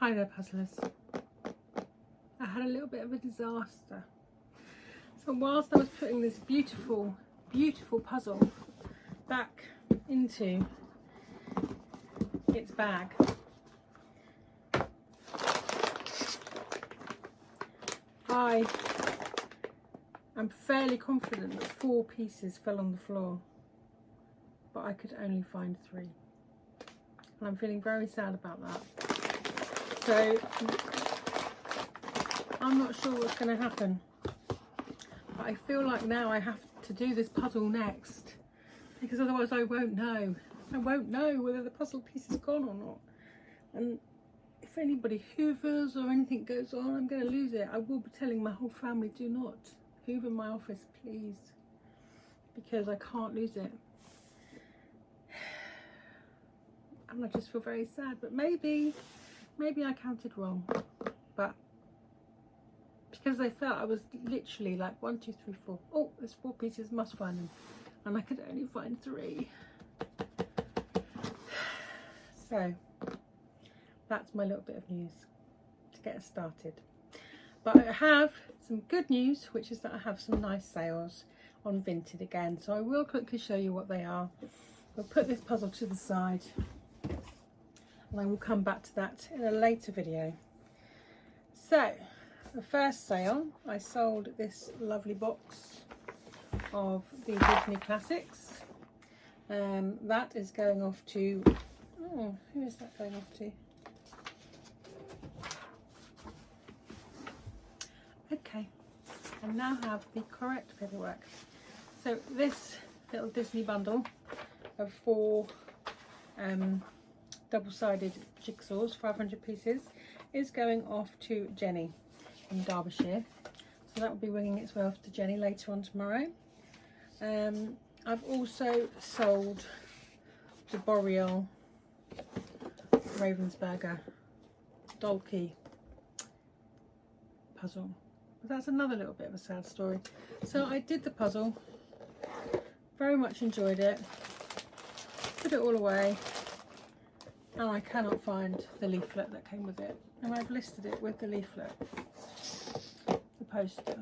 Hi there, puzzlers. I had a little bit of a disaster. So whilst I was putting this beautiful, beautiful puzzle back into its bag, I am fairly confident that 4 pieces fell on the floor, but I could only find 3. And I'm feeling very sad about that. So I'm not sure what's going to happen, but I feel like now I have to do this puzzle next, because otherwise I won't know. I won't know whether the puzzle piece is gone or not. And if anybody hoovers or anything goes on, I'm going to lose it. I will be telling my whole family, do not hoover my office, please, because I can't lose it. And I just feel very sad, but maybe I counted wrong, but because I felt I was literally like 1, 2, 3, 4. Oh, there's 4 pieces, must find them, and I could only find 3. So that's my little bit of news to get us started. But I have some good news, which is that I have some nice sales on Vinted again, so I will quickly show you what they are. We'll put this puzzle to the side and I will come back to that in a later video. So the first sale, I sold this lovely box of the Disney classics. That is going off to, oh, who is that going off to? Okay, I now have the correct paperwork. So this little Disney bundle of 4 double-sided jigsaws, 500 pieces, is going off to Jenny in Derbyshire. So that will be winging its way off to Jenny later on tomorrow. I've also sold the Boreal Ravensburger doll key puzzle. But that's another little bit of a sad story. So I did the puzzle, very much enjoyed it, put it all away, and I cannot find the leaflet that came with it. And I've listed it with the leaflet, the poster.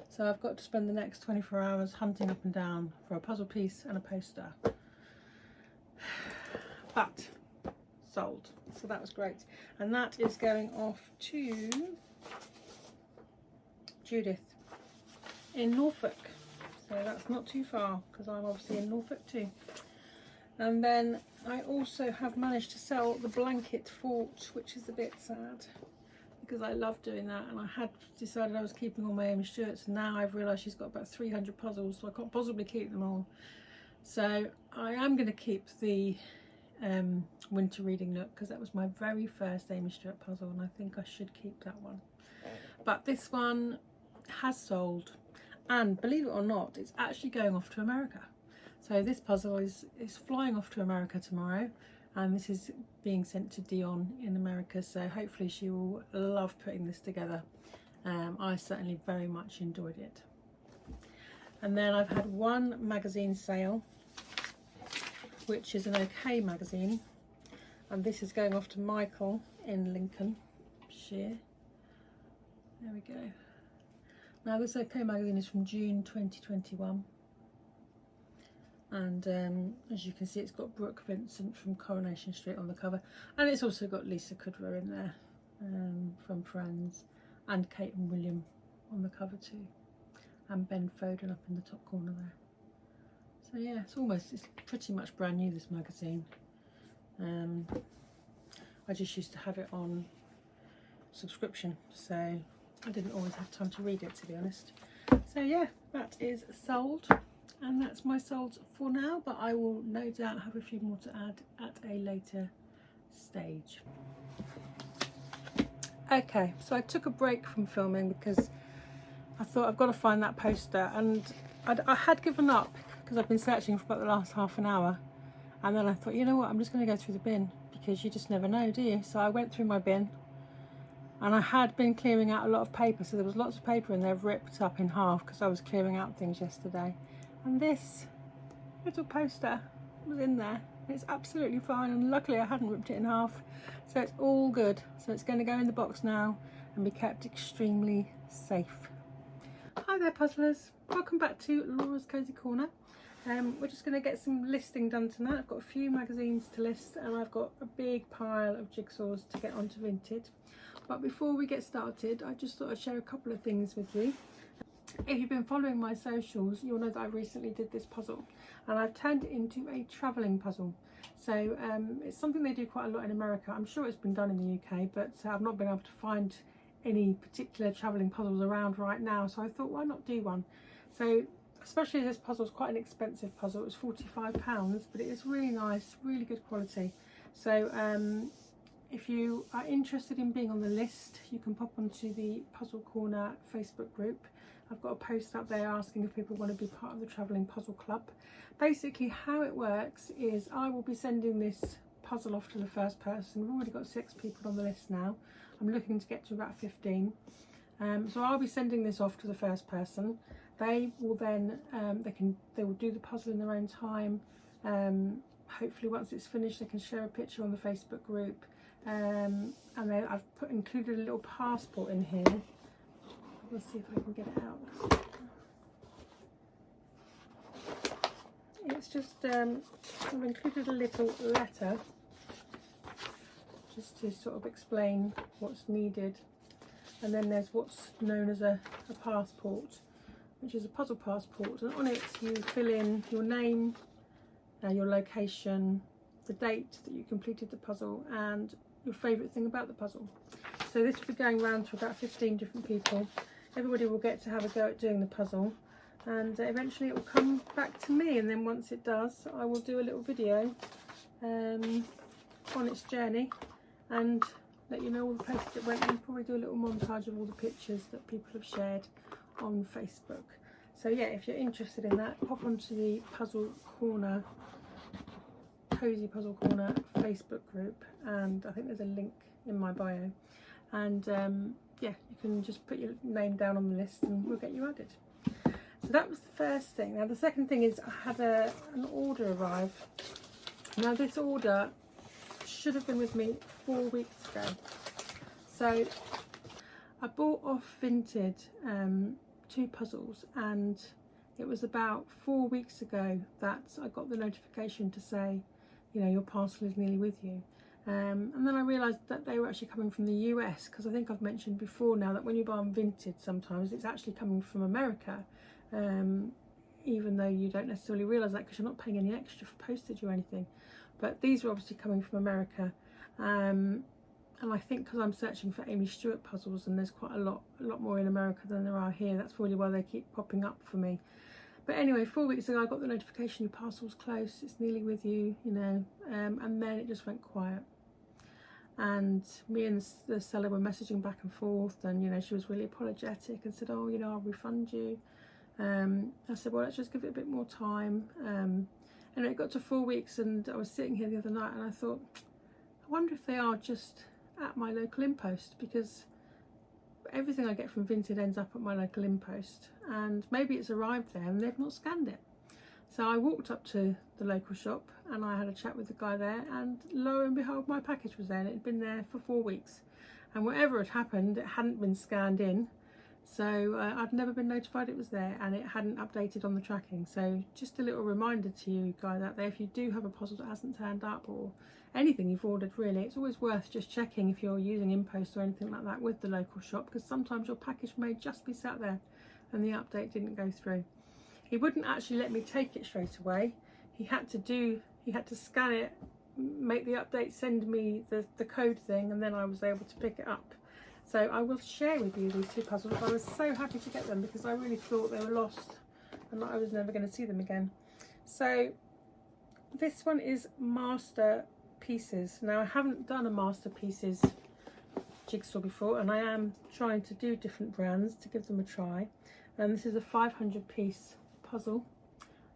So I've got to spend the next 24 hours hunting up and down for a puzzle piece and a poster. But sold, so that was great. And that is going off to Judith in Norfolk. So that's not too far, because I'm obviously in Norfolk too. And then I also have managed to sell the blanket fort, which is a bit sad because I love doing that, and I had decided I was keeping all my Amy Stewart's, and now I've realised she's got about 300 puzzles, so I can't possibly keep them all. So I am going to keep the winter reading nook, because that was my very first Amy Stewart puzzle, and I think I should keep that one. But this one has sold, and believe it or not, it's actually going off to America. So this puzzle is flying off to America tomorrow, and this is being sent to Dion in America, so hopefully she will love putting this together. I certainly very much enjoyed it. And then I've had one magazine sale, which is an OK magazine, and this is going off to Michael in Lincolnshire. There we go. Now this OK magazine is from June 2021. And as you can see, it's got Brooke Vincent from Coronation Street on the cover, and it's also got Lisa Kudrow in there from Friends, and Kate and William on the cover too, and Ben Foden up in the top corner there. So yeah, it's pretty much brand new, this magazine. I just used to have it on subscription, so I didn't always have time to read it, to be honest. So yeah, that is sold. And that's my solds for now, but I will no doubt have a few more to add at a later stage. Okay, so I took a break from filming because I thought I've got to find that poster, and I had given up because I've been searching for about the last half an hour, and then I thought, you know what, I'm just going to go through the bin, because you just never know, do you? So I went through my bin, and I had been clearing out a lot of paper, so there was lots of paper in there ripped up in half because I was clearing out things yesterday. And this little poster was in there, It's absolutely fine, and luckily I hadn't ripped it in half, so it's all good. So it's going to go in the box now and be kept extremely safe. Hi there puzzlers, welcome back to Laura's Cosy Corner. We're just going to get some listing done tonight. I've got a few magazines to list and I've got a big pile of jigsaws to get onto Vinted. But before we get started, I just thought I'd share a couple of things with you. If you've been following my socials, you'll know that I recently did this puzzle and I've turned it into a travelling puzzle. So it's something they do quite a lot in America. I'm sure it's been done in the UK, but I've not been able to find any particular travelling puzzles around right now, so I thought, why not do one? So especially this puzzle is quite an expensive puzzle. It was £45, but it is really nice, really good quality. So if you are interested in being on the list, you can pop onto the Puzzle Corner Facebook group. I've got a post up there asking if people want to be part of the Travelling Puzzle Club. Basically how it works is I will be sending this puzzle off to the first person. We've already got 6 people on the list now. I'm looking to get to about 15. So I'll be sending this off to the first person. They will then they will do the puzzle in their own time. Hopefully once it's finished they can share a picture on the Facebook group. And then I've included a little passport in here. Let's see if I can get it out. It's just I've included a little letter just to sort of explain what's needed, and then there's what's known as a passport, which is a puzzle passport, and on it you fill in your name, your location, the date that you completed the puzzle, and your favourite thing about the puzzle. So this will be going around to about 15 different people. Everybody will get to have a go at doing the puzzle, and eventually it will come back to me, and then once it does I will do a little video on its journey and let you know all the places it went, and probably do a little montage of all the pictures that people have shared on Facebook. So yeah, if you're interested in that, pop onto the Puzzle Corner, Cosy Puzzle Corner Facebook group, and I think there's a link in my bio, and yeah, you can just put your name down on the list and we'll get you added. So that was the first thing. Now the second thing is I had an order arrive. Now this order should have been with me 4 weeks ago. So I bought off Vinted 2 puzzles, and it was about 4 weeks ago that I got the notification to say, you know, your parcel is nearly with you. And then I realised that they were actually coming from the US, because I think I've mentioned before now that when you buy on Vinted sometimes it's actually coming from America, even though you don't necessarily realise that because you're not paying any extra for postage or anything. But these are obviously coming from America, and I think because I'm searching for Amy Stewart puzzles and there's quite a lot more in America than there are here, that's probably why they keep popping up for me. But anyway, 4 weeks ago I got the notification, your parcel's close, it's nearly with you, you know, and then it just went quiet. And me and the seller were messaging back and forth, and you know, she was really apologetic and said, oh, you know, I'll refund you. I said, well, let's just give it a bit more time. And it got to 4 weeks, and I was sitting here the other night and I thought, I wonder if they are just at my local impost, because everything I get from Vinted ends up at my local impost, and maybe it's arrived there and they've not scanned it. So I walked up to the local shop and I had a chat with the guy there, and lo and behold, my package was there, and it had been there for 4 weeks, and whatever had happened, it hadn't been scanned in. So I'd never been notified it was there, and it hadn't updated on the tracking. So just a little reminder to you guys out there, if you do have a puzzle that hasn't turned up, or anything you've ordered really, it's always worth just checking if you're using impost or anything like that with the local shop, because sometimes your package may just be sat there and the update didn't go through. He wouldn't actually let me take it straight away. He had to scan it, make the update, send me the code thing, and then I was able to pick it up. So I will share with you these 2 puzzles. I was so happy to get them because I really thought they were lost and that I was never going to see them again. So this one is Masterpieces. Now I haven't done a Masterpieces jigsaw before, and I am trying to do different brands to give them a try. And this is a 500 piece puzzle,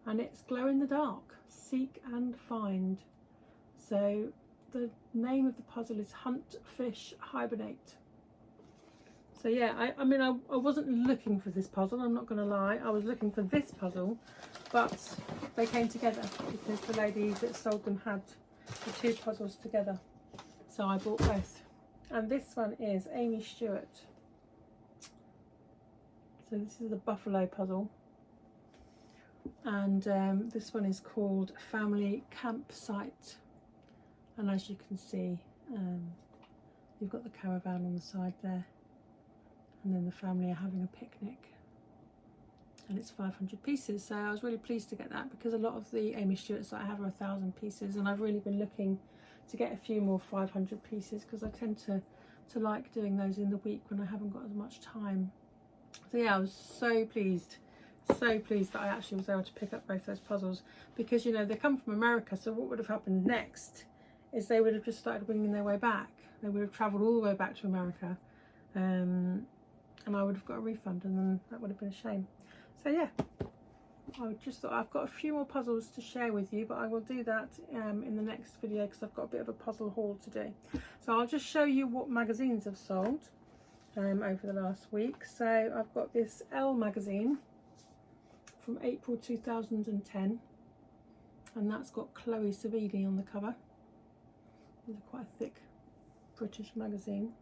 and it's glow in the dark, seek and find. So the name of the puzzle is Hunt, Fish, Hibernate. So yeah, I mean, I wasn't looking for this puzzle, I'm not going to lie. I was looking for this puzzle, but they came together because the lady that sold them had the two puzzles together. So I bought both. And this one is Amy Stewart. So this is the buffalo puzzle. And this one is called Family Campsite. And as you can see, you've got the caravan on the side there. And then the family are having a picnic. And it's 500 pieces. So I was really pleased to get that because a lot of the Amy Stewarts that I have are 1,000 pieces. And I've really been looking to get a few more 500 pieces because I tend to like doing those in the week when I haven't got as much time. So yeah, I was so pleased that I actually was able to pick up both those puzzles because, you know, they come from America. So what would have happened next is they would have just started winging their way back. They would have travelled all the way back to America. And I would have got a refund, and then that would have been a shame. So yeah, I just thought I've got a few more puzzles to share with you, but I will do that in the next video because I've got a bit of a puzzle haul to do. So I'll just show you what magazines have sold over the last week. So I've got this Elle magazine from April 2010, and that's got Chloe Sevigny on the cover. It's quite a thick British magazine.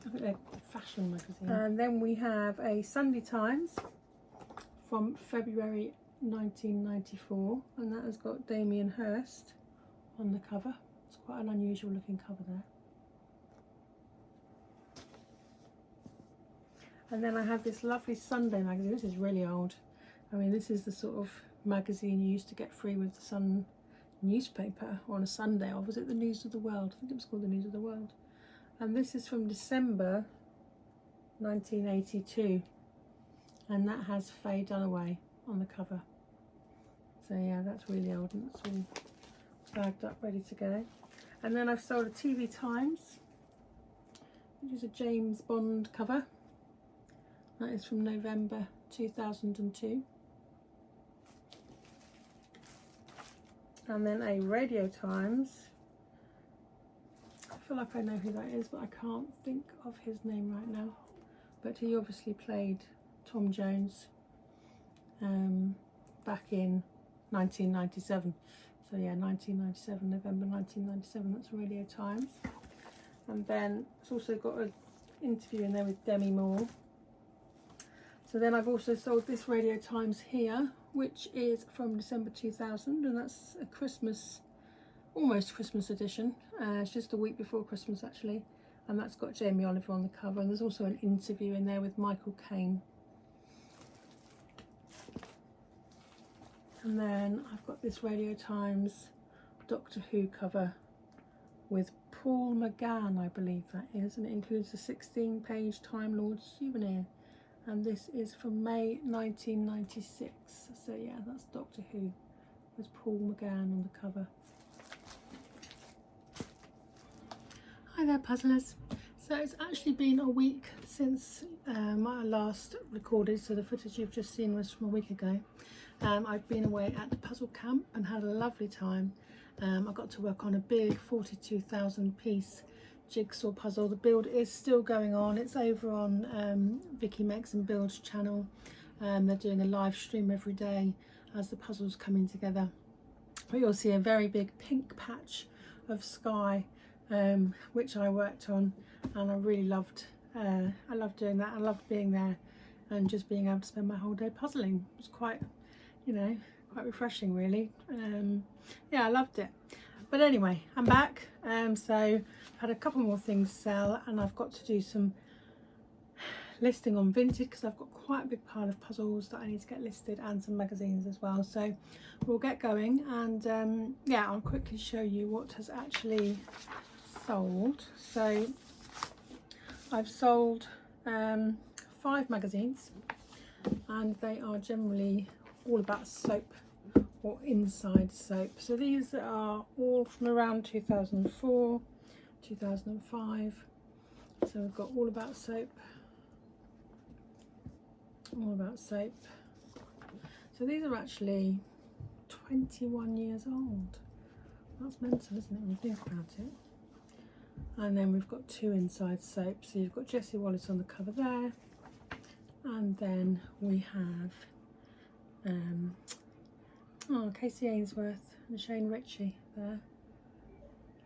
I think they're a fashion magazine. And then we have a Sunday Times from February 1994, and that has got Damien Hirst on the cover. It's quite an unusual looking cover there. And then I have this lovely Sunday magazine. This is really old. I mean, this is the sort of magazine you used to get free with the Sun newspaper on a Sunday, or was it the News of the World? I think it was called the News of the World. And this is from December 1982, and that has Faye Dunaway on the cover. So yeah, that's really old, and it's all bagged up, ready to go. And then I've sold a TV Times, which is a James Bond cover. That is from November 2002. And then a Radio Times. I feel like I know who that is, but I can't think of his name right now. But he obviously played Tom Jones back in 1997. So yeah, 1997, November 1997, that's Radio Times. And then it's also got an interview in there with Demi Moore. So then I've also sold this Radio Times here, which is from December 2000, and that's a Christmas, almost Christmas edition. It's just a week before Christmas actually, and that's got Jamie Oliver on the cover, and there's also an interview in there with Michael Caine. And then I've got this Radio Times Doctor Who cover with Paul McGann, I believe that is, and it includes a 16-page Time Lord souvenir. And this is from May 1996. So yeah, that's Doctor Who with Paul McGann on the cover. Hi there, puzzlers. So it's actually been a week since I last recorded, so the footage you've just seen was from a week ago. I've been away at the puzzle camp and had a lovely time. I got to work on a big 42,000 piece jigsaw puzzle. The build is still going on. It's over on Vicky Makes and Builds channel. They're doing a live stream every day as the puzzle's coming together. But you'll see a very big pink patch of sky, which I worked on, and I really loved doing that. I loved being there and just being able to spend my whole day puzzling. It was quite, you know, quite refreshing really. Yeah, I loved it. But anyway, I'm back. So I've had a couple more things sell, and I've got to do some listing on Vinted because I've got quite a big pile of puzzles that I need to get listed, and some magazines as well. So we'll get going, and yeah, I'll quickly show you what has actually sold. So I've sold 5 magazines, and they are generally all about soap or inside soap. So these are all from around 2004, 2005. So we've got all about soap, all about soap. So these are actually 21 years old. That's mental, isn't it, when you think about it? And then we've got 2 inside soaps. So you've got Jessie Wallace on the cover there. And then we have Casey Ainsworth and Shane Ritchie there.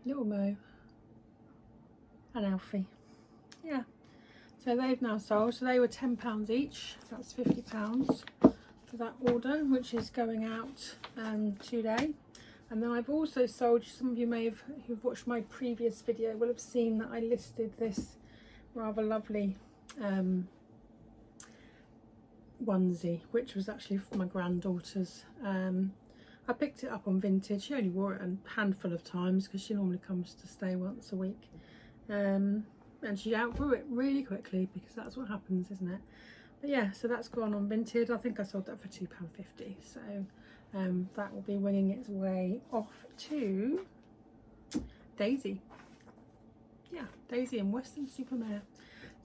Little Mo and Alfie. Yeah. So they've now sold. So they were £10 each. That's £50 for that order, which is going out today. And then I've also sold, some of you may have, who've watched my previous video, will have seen that I listed this rather lovely onesie, which was actually for my granddaughter's. I picked it up on Vinted. She only wore it a handful of times because she normally comes to stay once a week. And she outgrew it really quickly because that's what happens, isn't it? But yeah, so that's gone on Vinted. I think I sold that for £2.50. So that will be winging its way off to Daisy. Yeah, Daisy and Western Supermare.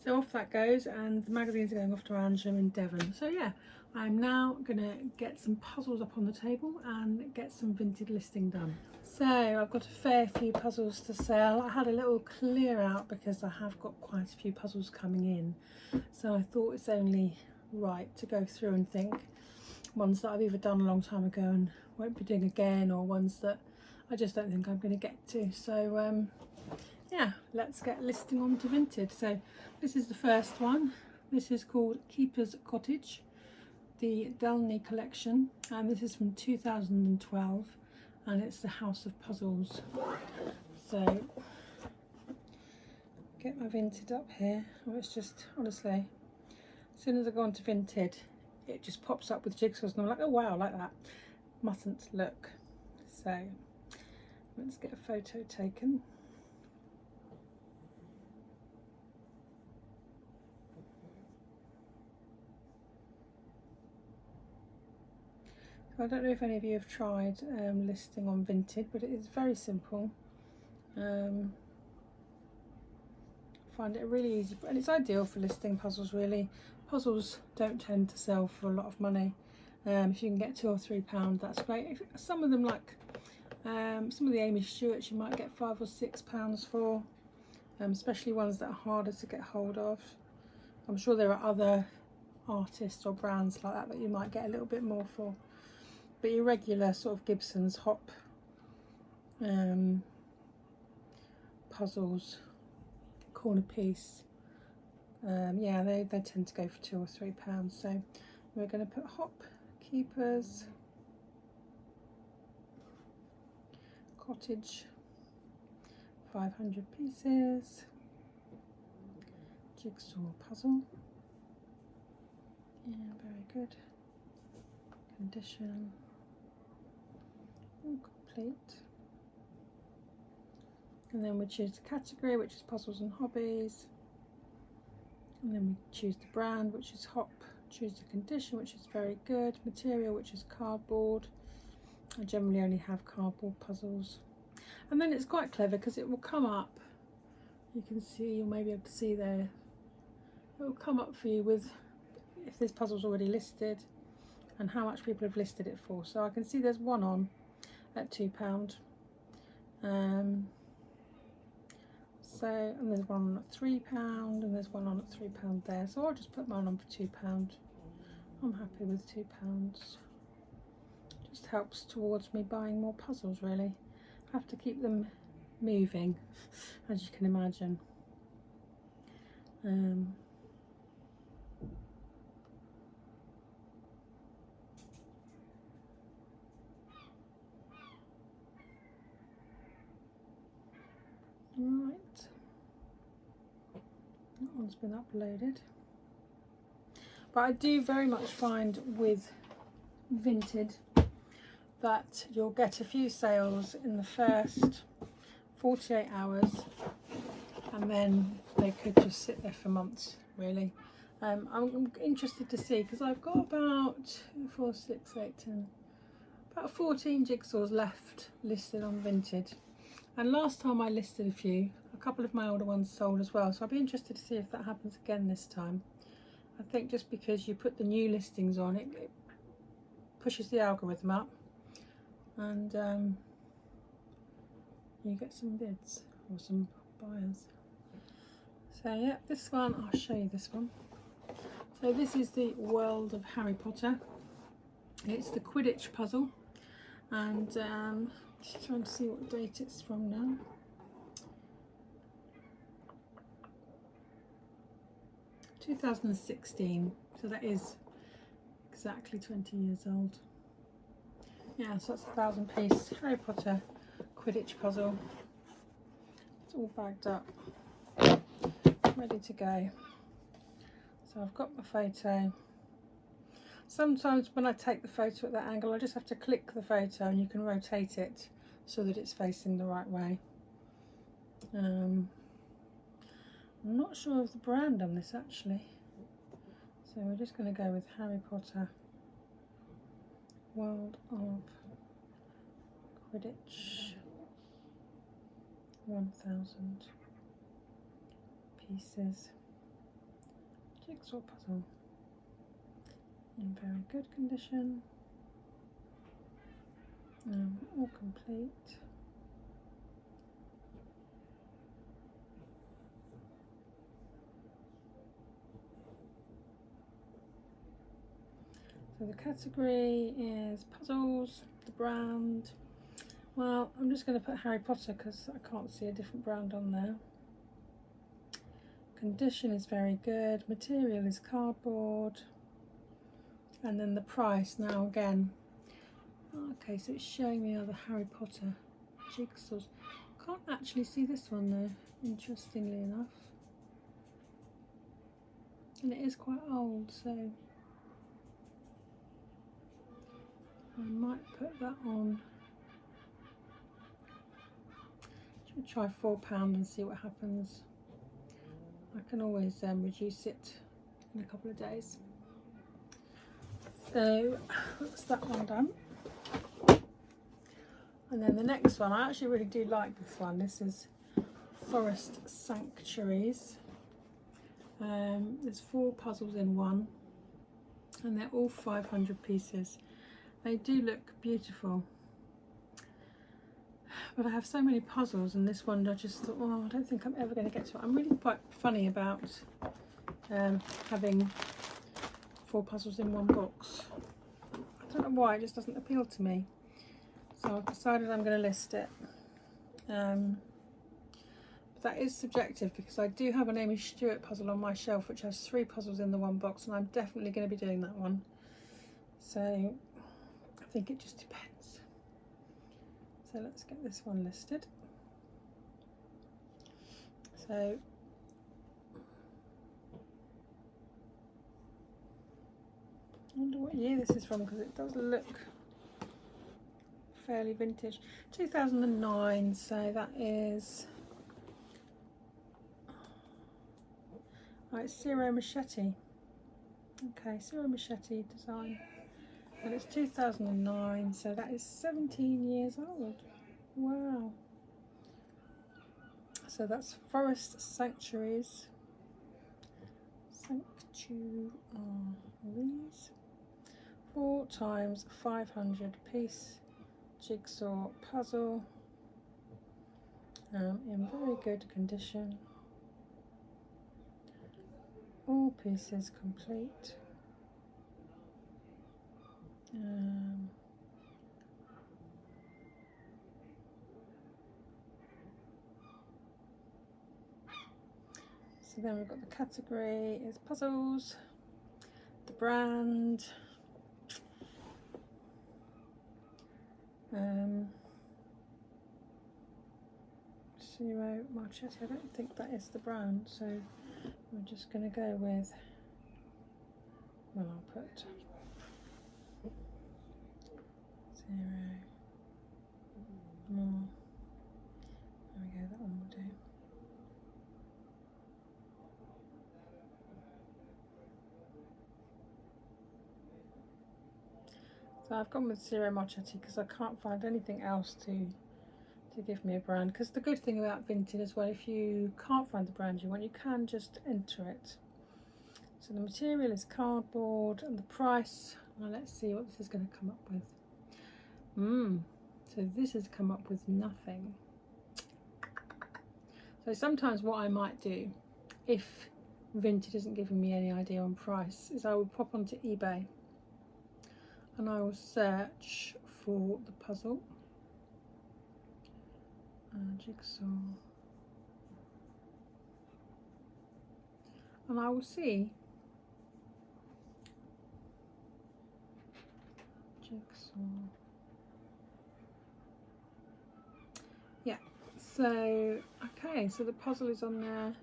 So off that goes, and the magazines are going off to Angela in Devon. So yeah, I'm now gonna get some puzzles up on the table and get some Vinted listing done. So I've got a fair few puzzles to sell. I had a little clear out because I have got quite a few puzzles coming in. So I thought it's only right to go through and think ones that I've either done a long time ago and won't be doing again, or ones that I just don't think I'm going to get to. So yeah, let's get listing on to Vinted. So this is the first one. This is called Keeper's Cottage, the Delney collection, and this is from 2012, and it's the House of Puzzles. So get my Vinted up here. Oh, it's just, honestly, as soon as I go onto Vinted, it just pops up with jigsaws and I'm like, oh wow, I like that. Mustn't look. So let's get a photo taken. So I don't know if any of you have tried listing on Vinted, but it is very simple. Find it really easy, and it's ideal for listing puzzles really. Puzzles don't tend to sell for a lot of money. If you can get £2 or £3, that's great. Some of them, like some of the Amy Stewarts, you might get £5 or £6 for, especially ones that are harder to get hold of. I'm sure there are other artists or brands like that that you might get a little bit more for. But your regular sort of Gibson's Hop puzzles, corner piece, yeah, they tend to go for £2 or £3. So we're going to put Hop, Keepers, Cottage, 500 pieces, jigsaw puzzle, yeah, very good, condition, all complete. And then we choose the category, which is puzzles and hobbies. And then we choose the brand, which is Hop. Choose the condition, which is very good. Material, which is cardboard. I generally only have cardboard puzzles. And then it's quite clever because it will come up. You can see, you'll maybe be able to see there. It will come up for you with if this puzzle's already listed and how much people have listed it for. So I can see there's one on at £2. And there's one on at £3, and there's one on at £3 there. So I'll just put mine on for £2. I'm happy with £2. Just helps towards me buying more puzzles really. I have to keep them moving, as you can imagine. Right, that one's been uploaded. But I do very much find with Vinted that you'll get a few sales in the first 48 hours, and then they could just sit there for months really. I'm interested to see, because I've got about 4, 6, 8, 10, about 14 jigsaws left listed on Vinted. And last time I listed a couple of my older ones sold as well. So I'll be interested to see if that happens again this time. I think just because you put the new listings on, it pushes the algorithm up, and you get some bids or some buyers. So yeah, this one, I'll show you this one. So this is the World of Harry Potter. It's the Quidditch puzzle, and just trying to see what date it's from now. (2016), so that is exactly 20 years old. Yeah, so that's a 1,000-piece Harry Potter Quidditch puzzle. It's all bagged up, ready to go. So I've got my photo. Sometimes when I take the photo at that angle, I just have to click the photo and you can rotate it so that it's facing the right way. I'm not sure of the brand on this actually, so we're just going to go with Harry Potter World of Quidditch 1,000 pieces jigsaw puzzle in very good condition, all complete. So the category is puzzles. The brand, well, I'm just going to put Harry Potter because I can't see a different brand on there. Condition is very good. Material is cardboard. And then the price, now again, okay, so it's showing me other Harry Potter jigsaws. Can't actually see this one though, interestingly enough. And it is quite old, so I might put that on. Should we try £4 and see what happens? I can always reduce it in a couple of days. So that's that one done. And then the next one, I actually really do like this one. This is Forest Sanctuaries. There's 4 puzzles in one, and they're all 500 pieces. They do look beautiful, but I have so many puzzles, and this one I just thought, oh, I don't think I'm ever going to get to it. I'm really quite funny about having 4 puzzles in one box. I don't know why, it just doesn't appeal to me. So I've decided I'm going to list it. But that is subjective because I do have an Amy Stewart puzzle on my shelf which has 3 puzzles in the one box, and I'm definitely going to be doing that one. So I think it just depends. So let's get this one listed. So I wonder what year this is from because it does look fairly vintage. 2009, so that is, oh, it's Zero Machete. Okay, Zero Machete design. And it's 2009, so that is 17 years old. Wow. So that's Forest Sanctuaries. Sanctuaries. 4 times 500 piece jigsaw puzzle. In very good condition. All pieces complete. So then we've got the category is puzzles, the brand, Zero Machete. I don't think that is the brand, so we're just going to go with, well, I'll put Zero more. There we go, that one will do. So I've gone with Zero Machete because I can't find anything else to give me a brand. Because the good thing about Vinted as well, if you can't find the brand you want, you can just enter it. So the material is cardboard, and the price, well, let's see what this is going to come up with. So this has come up with nothing. So sometimes what I might do, if Vinted isn't giving me any idea on price, is I will pop onto eBay and I will search for the puzzle, jigsaw, and I will see jigsaw. Yeah, so okay, so the puzzle is on there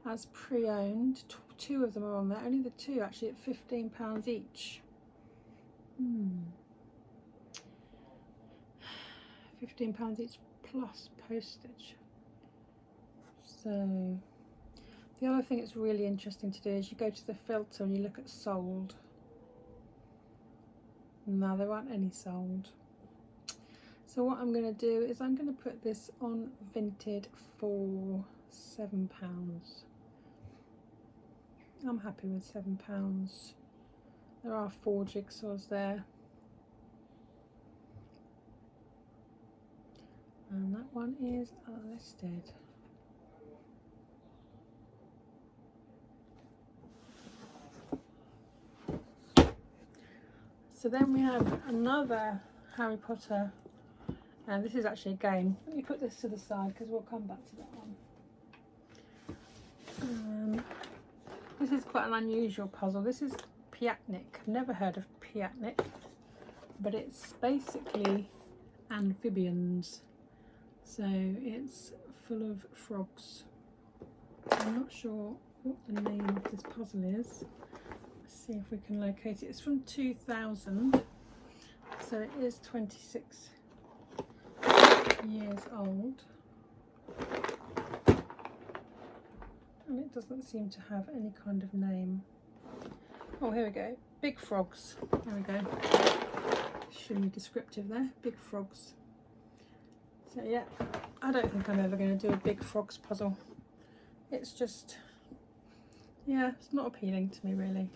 as pre-owned. Two of them are on there, only the two actually, at £15 each. £15 each plus postage. So the other thing that's really interesting to do is you go to the filter and you look at sold. No, there aren't any sold. So what I'm going to do is I'm going to put this on Vinted for £7. I'm happy with £7. There are 4 jigsaws there. And that one is listed. So then we have another Harry Potter, and this is actually a game. Let me put this to the side because we'll come back to that one. This is quite an unusual puzzle. This is Piatnik. I've never heard of Piatnik, but it's basically amphibians. So it's full of frogs. I'm not sure what the name of this puzzle is. Let's see if we can locate it. It's from 2000, so it is 26 years old. And it doesn't seem to have any kind of name. Oh, here we go. Big frogs. There we go. Should be descriptive there. Big frogs. So yeah, I don't think I'm ever going to do a big frogs puzzle. It's just, yeah, it's not appealing to me really.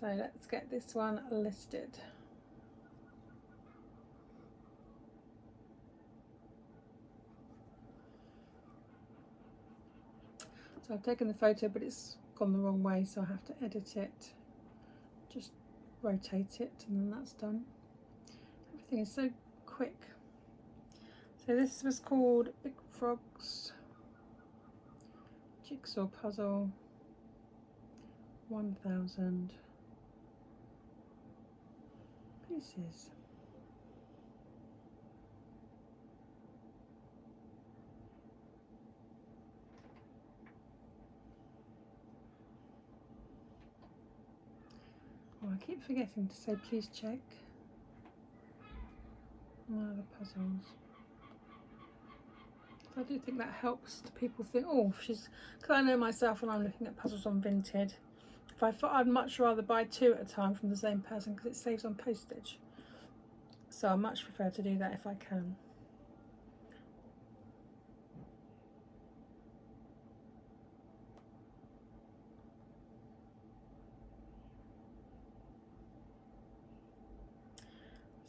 So let's get this one listed. So I've taken the photo, but it's gone the wrong way, so I have to edit it. Just rotate it and then that's done. Everything is so quick. So this was called Big Frogs Jigsaw Puzzle 1000 pieces. Oh, I keep forgetting to say please check. The puzzles. So I do think that helps to people think, oh, she's, because I know myself when I'm looking at puzzles on Vinted, if I thought I'd much rather buy 2 at a time from the same person because it saves on postage. So I much prefer to do that if I can.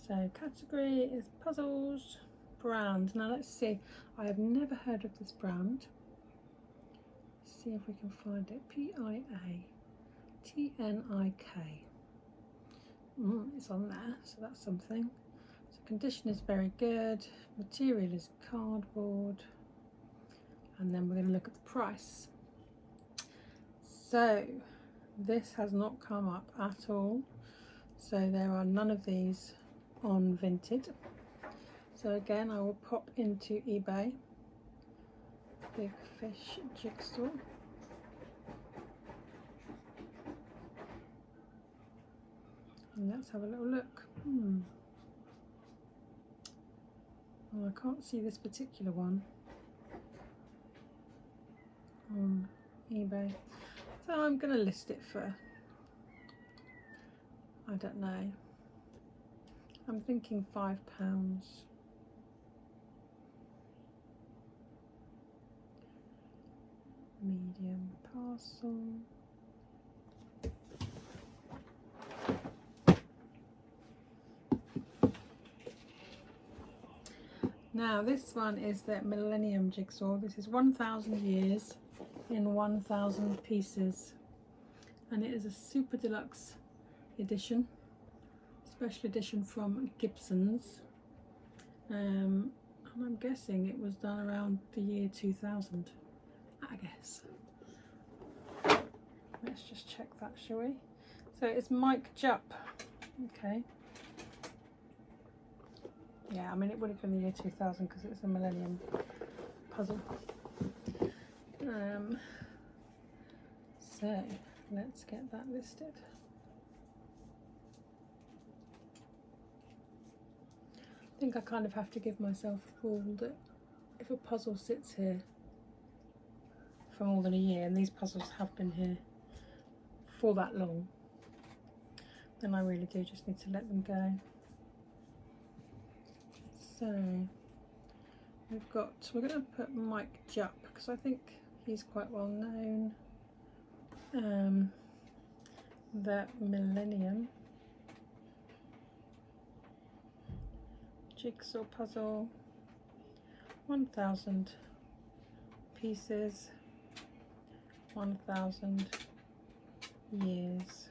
So category is puzzles, brand. Now let's see, I have never heard of this brand. Let's see if we can find it. P-I-A-T-N-I-K. It's on there, so that's something. So condition is very good, material is cardboard, and then we're going to look at the price. So this has not come up at all, so there are none of these on Vinted. So again, I will pop into eBay, Big Fish Jigsaw. And let's have a little look. Well, I can't see this particular one on eBay. So I'm going to list it for, I don't know, I'm thinking £5. Medium parcel. Now this one is the Millennium Jigsaw. This is 1000 years in 1000 pieces, and it is a super deluxe edition, special edition from Gibson's, and I'm guessing it was done around the year 2000, I guess. Let's just check that, shall we? So it's Mike Jupp. Okay. Yeah, I mean, it would have been the year 2000 because it's a Millennium puzzle. So let's get that listed. I think I kind of have to give myself a rule that if a puzzle sits here for more than a year, and these puzzles have been here for that long, then I really do just need to let them go. So we're going to put Mike Jupp because I think he's quite well known. The Millennium Jigsaw puzzle, 1000 pieces, 1000 years.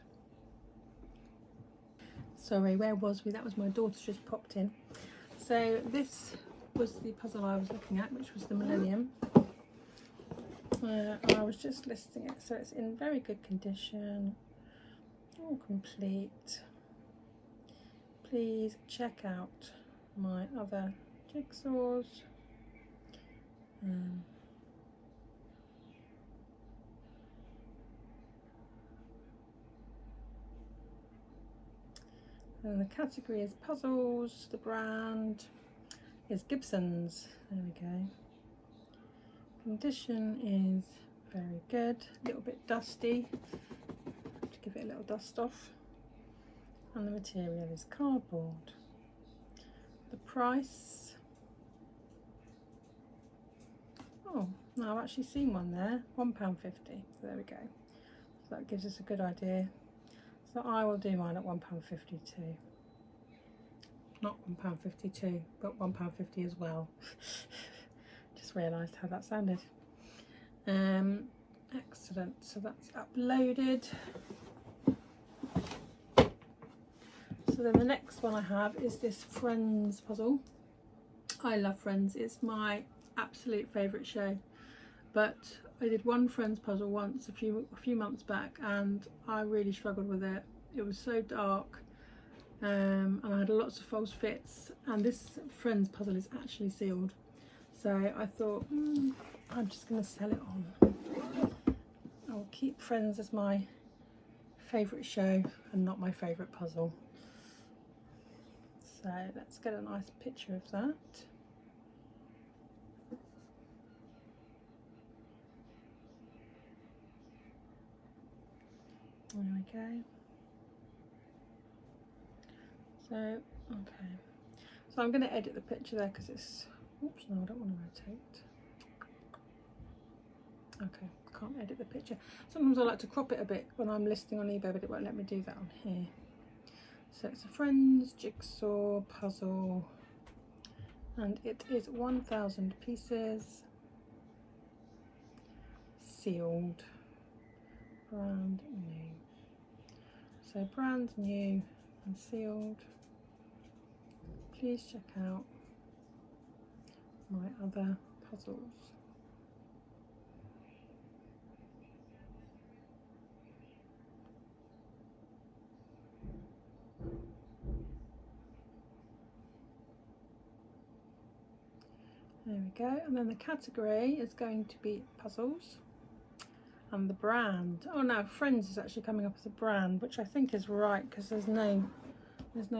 Sorry, where was we? That was my daughter just popped in. So this was the puzzle I was looking at, which was the Millennium. I was just listing it, so it's in very good condition, all complete. Please check out my other jigsaws. And the category is puzzles. The brand is Gibson's. There we go. Condition is very good. A little bit dusty. To give it a little dust off. And the material is cardboard. The price. Oh, no, I've actually seen one there. £1.50. There we go. So that gives us a good idea. So I will do mine at £1.50 too. Not £1.52, but £1.50 as well. Just realised how that sounded. Excellent. So that's uploaded. So then the next one I have is this Friends puzzle. I love Friends. It's my absolute favourite show. But I did one Friends puzzle once a few months back, and I really struggled with it. It was so dark, and I had lots of false fits, and this Friends puzzle is actually sealed. So I thought, I'm just going to sell it on. I'll keep Friends as my favourite show and not my favourite puzzle. So let's get a nice picture of that. There we go. So, okay. So I'm going to edit the picture there because it's, oops, no, I don't want to rotate. Okay, can't edit the picture. Sometimes I like to crop it a bit when I'm listing on eBay, but it won't let me do that on here. So it's a Friends jigsaw puzzle, and it is 1000 pieces, sealed, brand new. So brand new and sealed. Please check out my other puzzles. There we go, and then the category is going to be puzzles, and the brand, oh no, Friends is actually coming up as a brand, which I think is right because there's no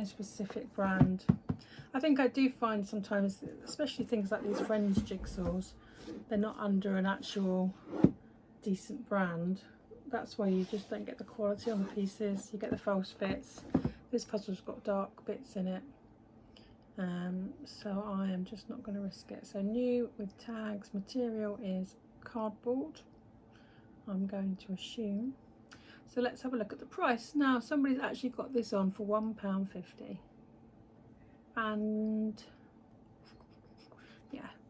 specific brand. I think I do find sometimes, especially things like these Friends jigsaws, they're not under an actual decent brand. That's why you just don't get the quality on the pieces, you get the false fits. This puzzle's got dark bits in it. So I am just not going to risk it. So new with tags, material is cardboard, I'm going to assume. So let's have a look at the price. Now somebody's actually got this on for £1.50, and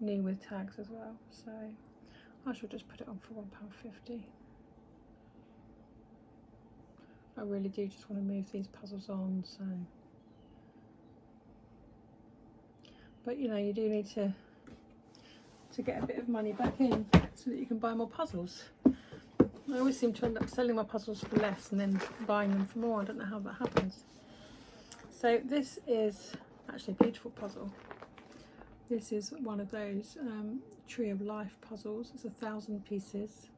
new with tags as well, so I shall just put it on for £1.50. I really do just want to move these puzzles on, so, but you know, you do need to get a bit of money back in so that you can buy more puzzles. I always seem to end up selling my puzzles for less and then buying them for more. I don't know how that happens. So this is actually a beautiful puzzle. This is one of those Tree of Life puzzles. It's 1,000 pieces.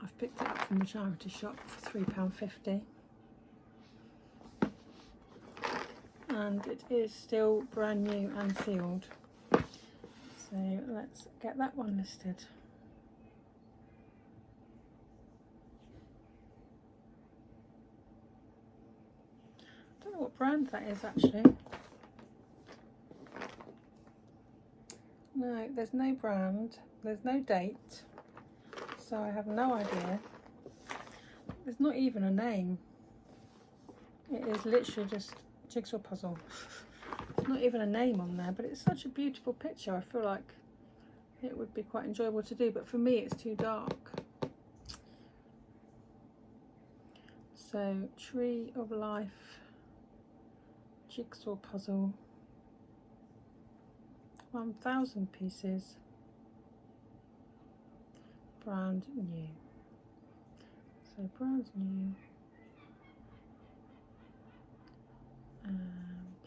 I've picked it up from the charity shop for £3.50. And it is still brand new and sealed. So let's get that one listed. I don't know what brand that is actually. No, there's no brand, there's no date, so I have no idea. There's not even a name. It is literally just jigsaw puzzle. There's not even a name on there, but it's such a beautiful picture. I feel like it would be quite enjoyable to do, but for me it's too dark. So, Tree of Life jigsaw puzzle, 1,000 pieces, brand new. So brand new.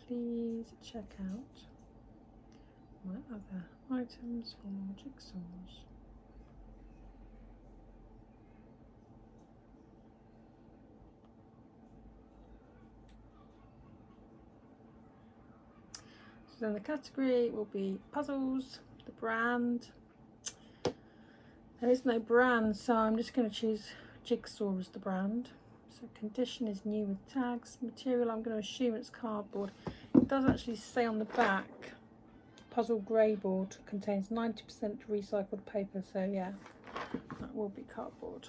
Please check out my other items for jigsaws. So then the category will be puzzles, the brand. There is no brand, so I'm just going to choose jigsaw as the brand. So condition is new with tags. Material, I'm going to assume it's cardboard. It does actually say on the back, puzzle grey board contains 90% recycled paper, so yeah, that will be cardboard.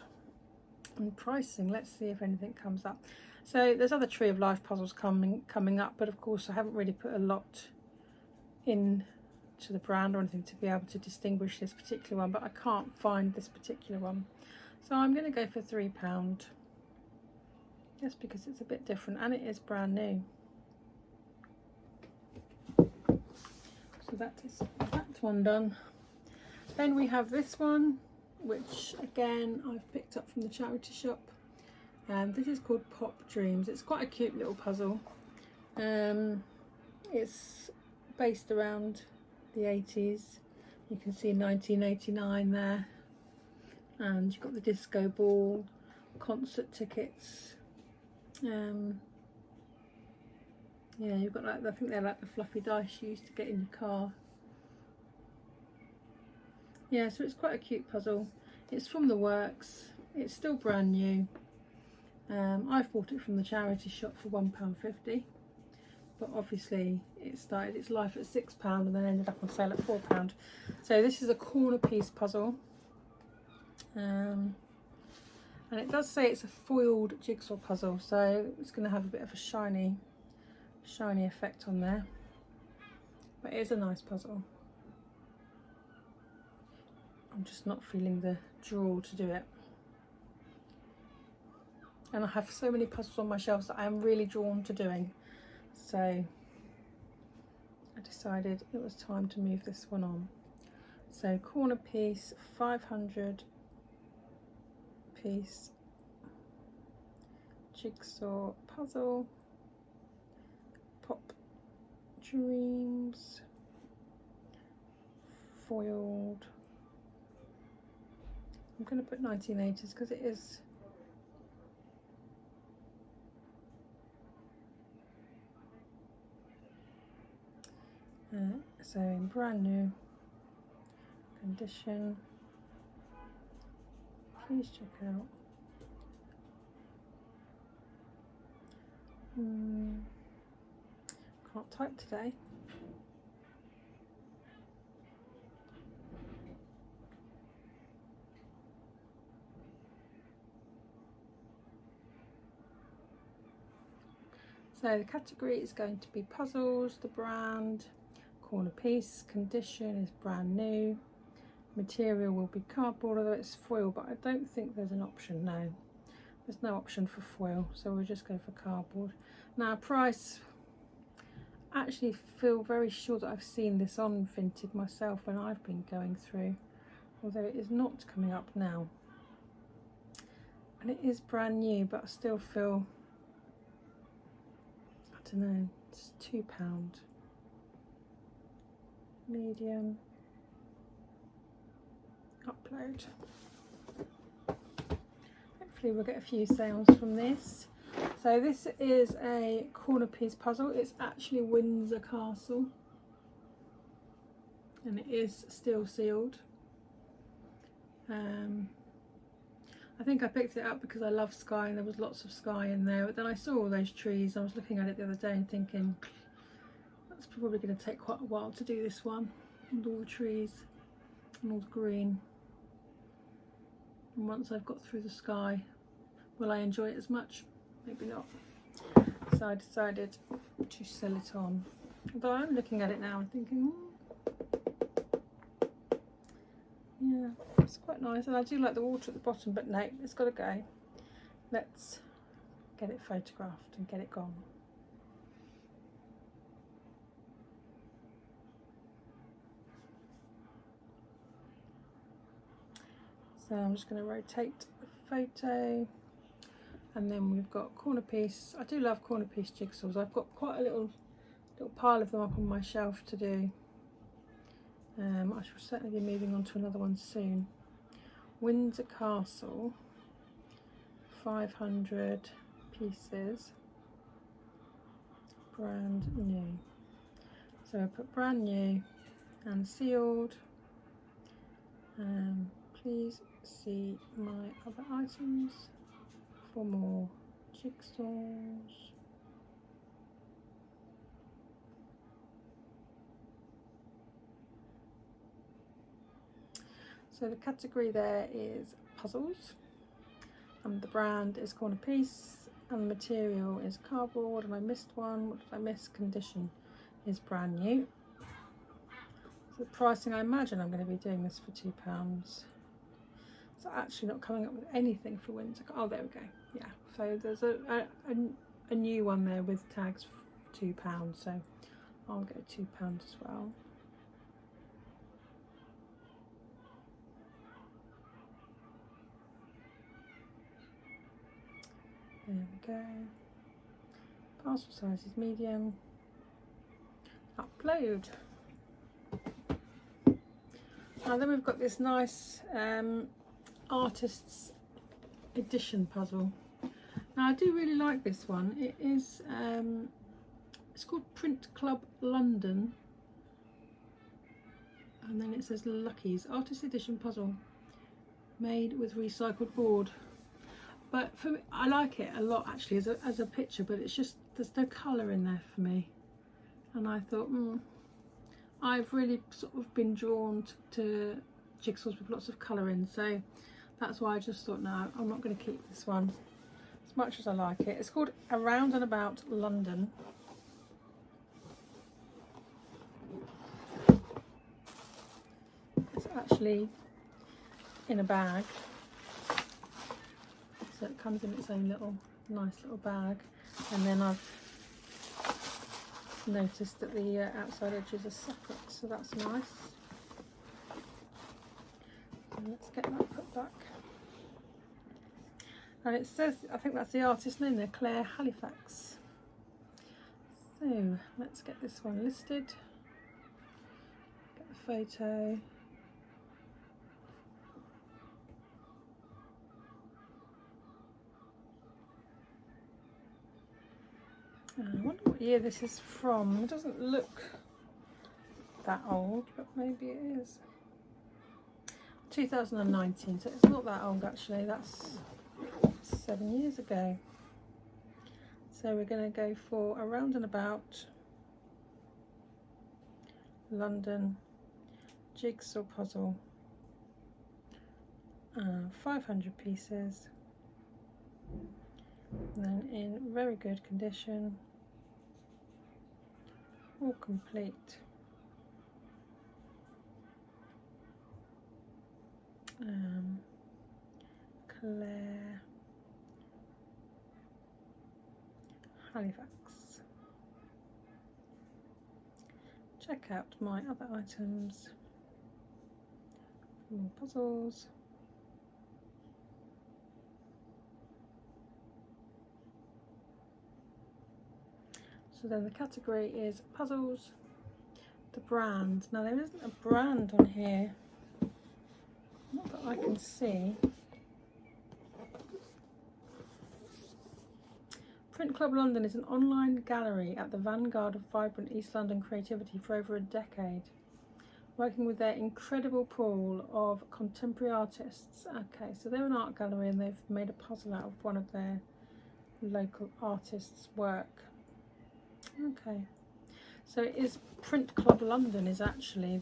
And pricing, let's see if anything comes up. So there's other Tree of Life puzzles coming up, but of course I haven't really put a lot in to the brand or anything to be able to distinguish this particular one, but I can't find this particular one, so I'm going to go for £3, just because it's a bit different and it is brand new. So that is that one done. Then we have this one, which again I've picked up from the charity shop, and this is called Pop Dreams. It's quite a cute little puzzle. It's based around the 80s. You can see 1989 there, and you've got the disco ball, concert tickets. Yeah, you've got like, I think they're like the fluffy dice you used to get in your car. Yeah, so it's quite a cute puzzle. It's from the works. It's still brand new. I've bought it from the charity shop for £1.50. But obviously it started its life at £6 and then ended up on sale at £4. So this is a corner piece puzzle, and it does say it's a foiled jigsaw puzzle, so it's going to have a bit of a shiny effect on there, but it is a nice puzzle. I'm just not feeling the draw to do it, and I have so many puzzles on my shelves that I am really drawn to doing. So I decided it was time to move this one on. So corner piece, 500 piece jigsaw puzzle, Pop Dreams, foiled. I'm going to put 1980s because it is so in brand new condition. Please check out. Can't type today. So the category is going to be puzzles, the brand, corner piece. Condition is brand new. Material will be cardboard, although it's foil, but I don't think there's an option. No, there's no option for foil, so we'll just go for cardboard. Now price, I actually feel very sure that I've seen this on Vinted myself when I've been going through, although it is not coming up now. And it is brand new, but I still feel, I don't know, it's £2. Medium. Upload. Hopefully we'll get a few sales from this. So this is a corner piece puzzle. It's actually Windsor Castle, and it is still sealed. I think I picked it up because I love sky and there was lots of sky in there, but then I saw all those trees. I was looking at it the other day and thinking that's probably going to take quite a while to do this one, with all the trees and all the green. And once I've got through the sky, will I enjoy it as much? Maybe not. So I decided to sell it on. Although I'm looking at it now and thinking, yeah, it's quite nice. And I do like the water at the bottom, but no, it's got to go. Let's get it photographed and get it gone. So I'm just going to rotate the photo, and then we've got corner piece. I do love corner piece jigsaws. I've got quite a little pile of them up on my shelf to do. I shall certainly be moving on to another one soon. Windsor Castle, 500 pieces, brand new. So I put brand new and sealed. Please see my other items for more jigsaws. So the category there is puzzles, and the brand is corner piece, and the material is cardboard, and I missed one. What did I miss? Condition is brand new. So the pricing, I imagine I'm going to be doing this for £2. It's actually not coming up with anything for Windsor. Oh, there we go. Yeah, so there's a new one there with tags for £2, so I'll go £2 as well. There we go. Parcel size is medium. Upload. Now then we've got this nice artist's edition puzzle. Now I do really like this one. It is it's called Print Club London, and then it says Lucky's Artist Edition Puzzle, made with recycled board. But for me, I like it a lot actually as a picture, but it's just there's no colour in there for me, and I thought I've really sort of been drawn to jigsaws with lots of colour in, so that's why I just thought, no, I'm not going to keep this one as much as I like it. It's called Around and About London. It's actually in a bag, so it comes in its own nice little bag, and then I've noticed that the outside edges are separate, so that's nice. And let's get that put back. And it says, I think that's the artist name there, Claire Halifax. So let's get this one listed. Get the photo. I wonder what year this is from. It doesn't look that old, but maybe it is. 2019, so it's not that old actually. That's 7 years ago. So we're going to go for Around and About London jigsaw puzzle. 500 pieces. And then in very good condition, all complete. Claire Halifax. Check out my other items. More puzzles. So then the category is puzzles. The brand. Now there isn't a brand on here, not that I can see. Print Club London is an online gallery at the vanguard of vibrant East London creativity for over a decade, working with their incredible pool of contemporary artists. Okay, so they're an art gallery and they've made a puzzle out of one of their local artists' work. Okay, so it is Print Club London is actually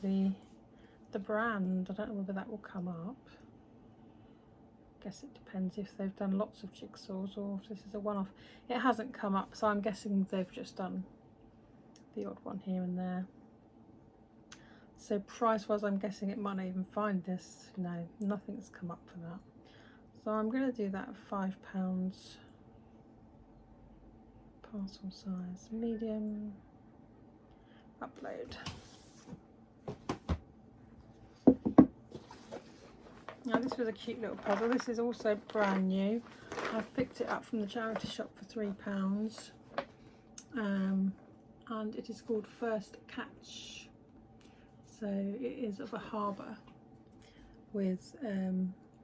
the brand. I don't know whether that will come up. Guess it depends if they've done lots of jigsaws or if this is a one-off. It hasn't come up, so I'm guessing they've just done the odd one here and there. So price-wise, I'm guessing it might not even find this. No, nothing's come up for that. So I'm going to do that at £5. Parcel size, medium. Upload. Now this was a cute little puzzle. This is also brand new. I've picked it up from the charity shop for £3, and it is called First Catch. So it is of a harbour with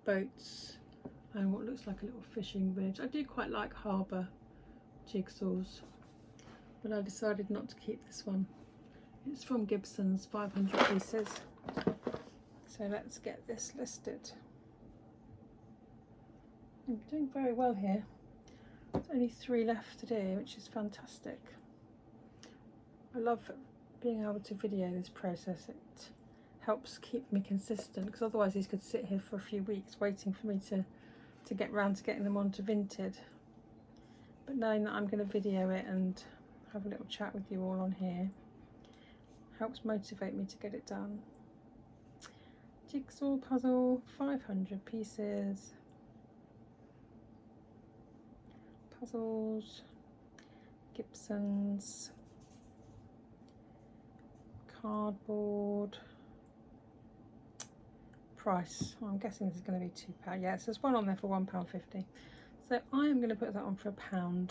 boats and what looks like a little fishing village. I do quite like harbour jigsaws, but I decided not to keep this one. It's from Gibson's, 500 pieces. So let's get this listed. I'm doing very well here. There's only 3 left to do, which is fantastic. I love being able to video this process. It helps keep me consistent, because otherwise these could sit here for a few weeks waiting for me to get round to getting them onto Vinted. But knowing that I'm going to video it and have a little chat with you all on here helps motivate me to get it done. Jigsaw puzzle, 500 pieces. Puzzles, Gibson's, cardboard. Price, well, I'm guessing this is going to be £2. Yeah, so there's one on there for £1.50. So I am going to put that on for £1.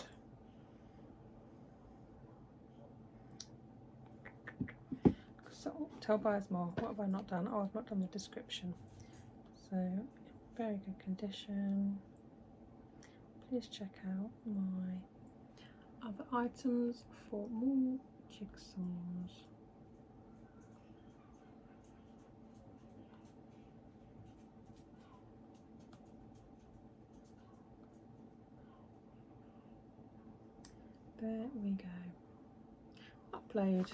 So, tell buyers more. What have I not done? Oh, I've not done the description. So, very good condition. Please check out my other items for more jigsaws. There we go. Upload.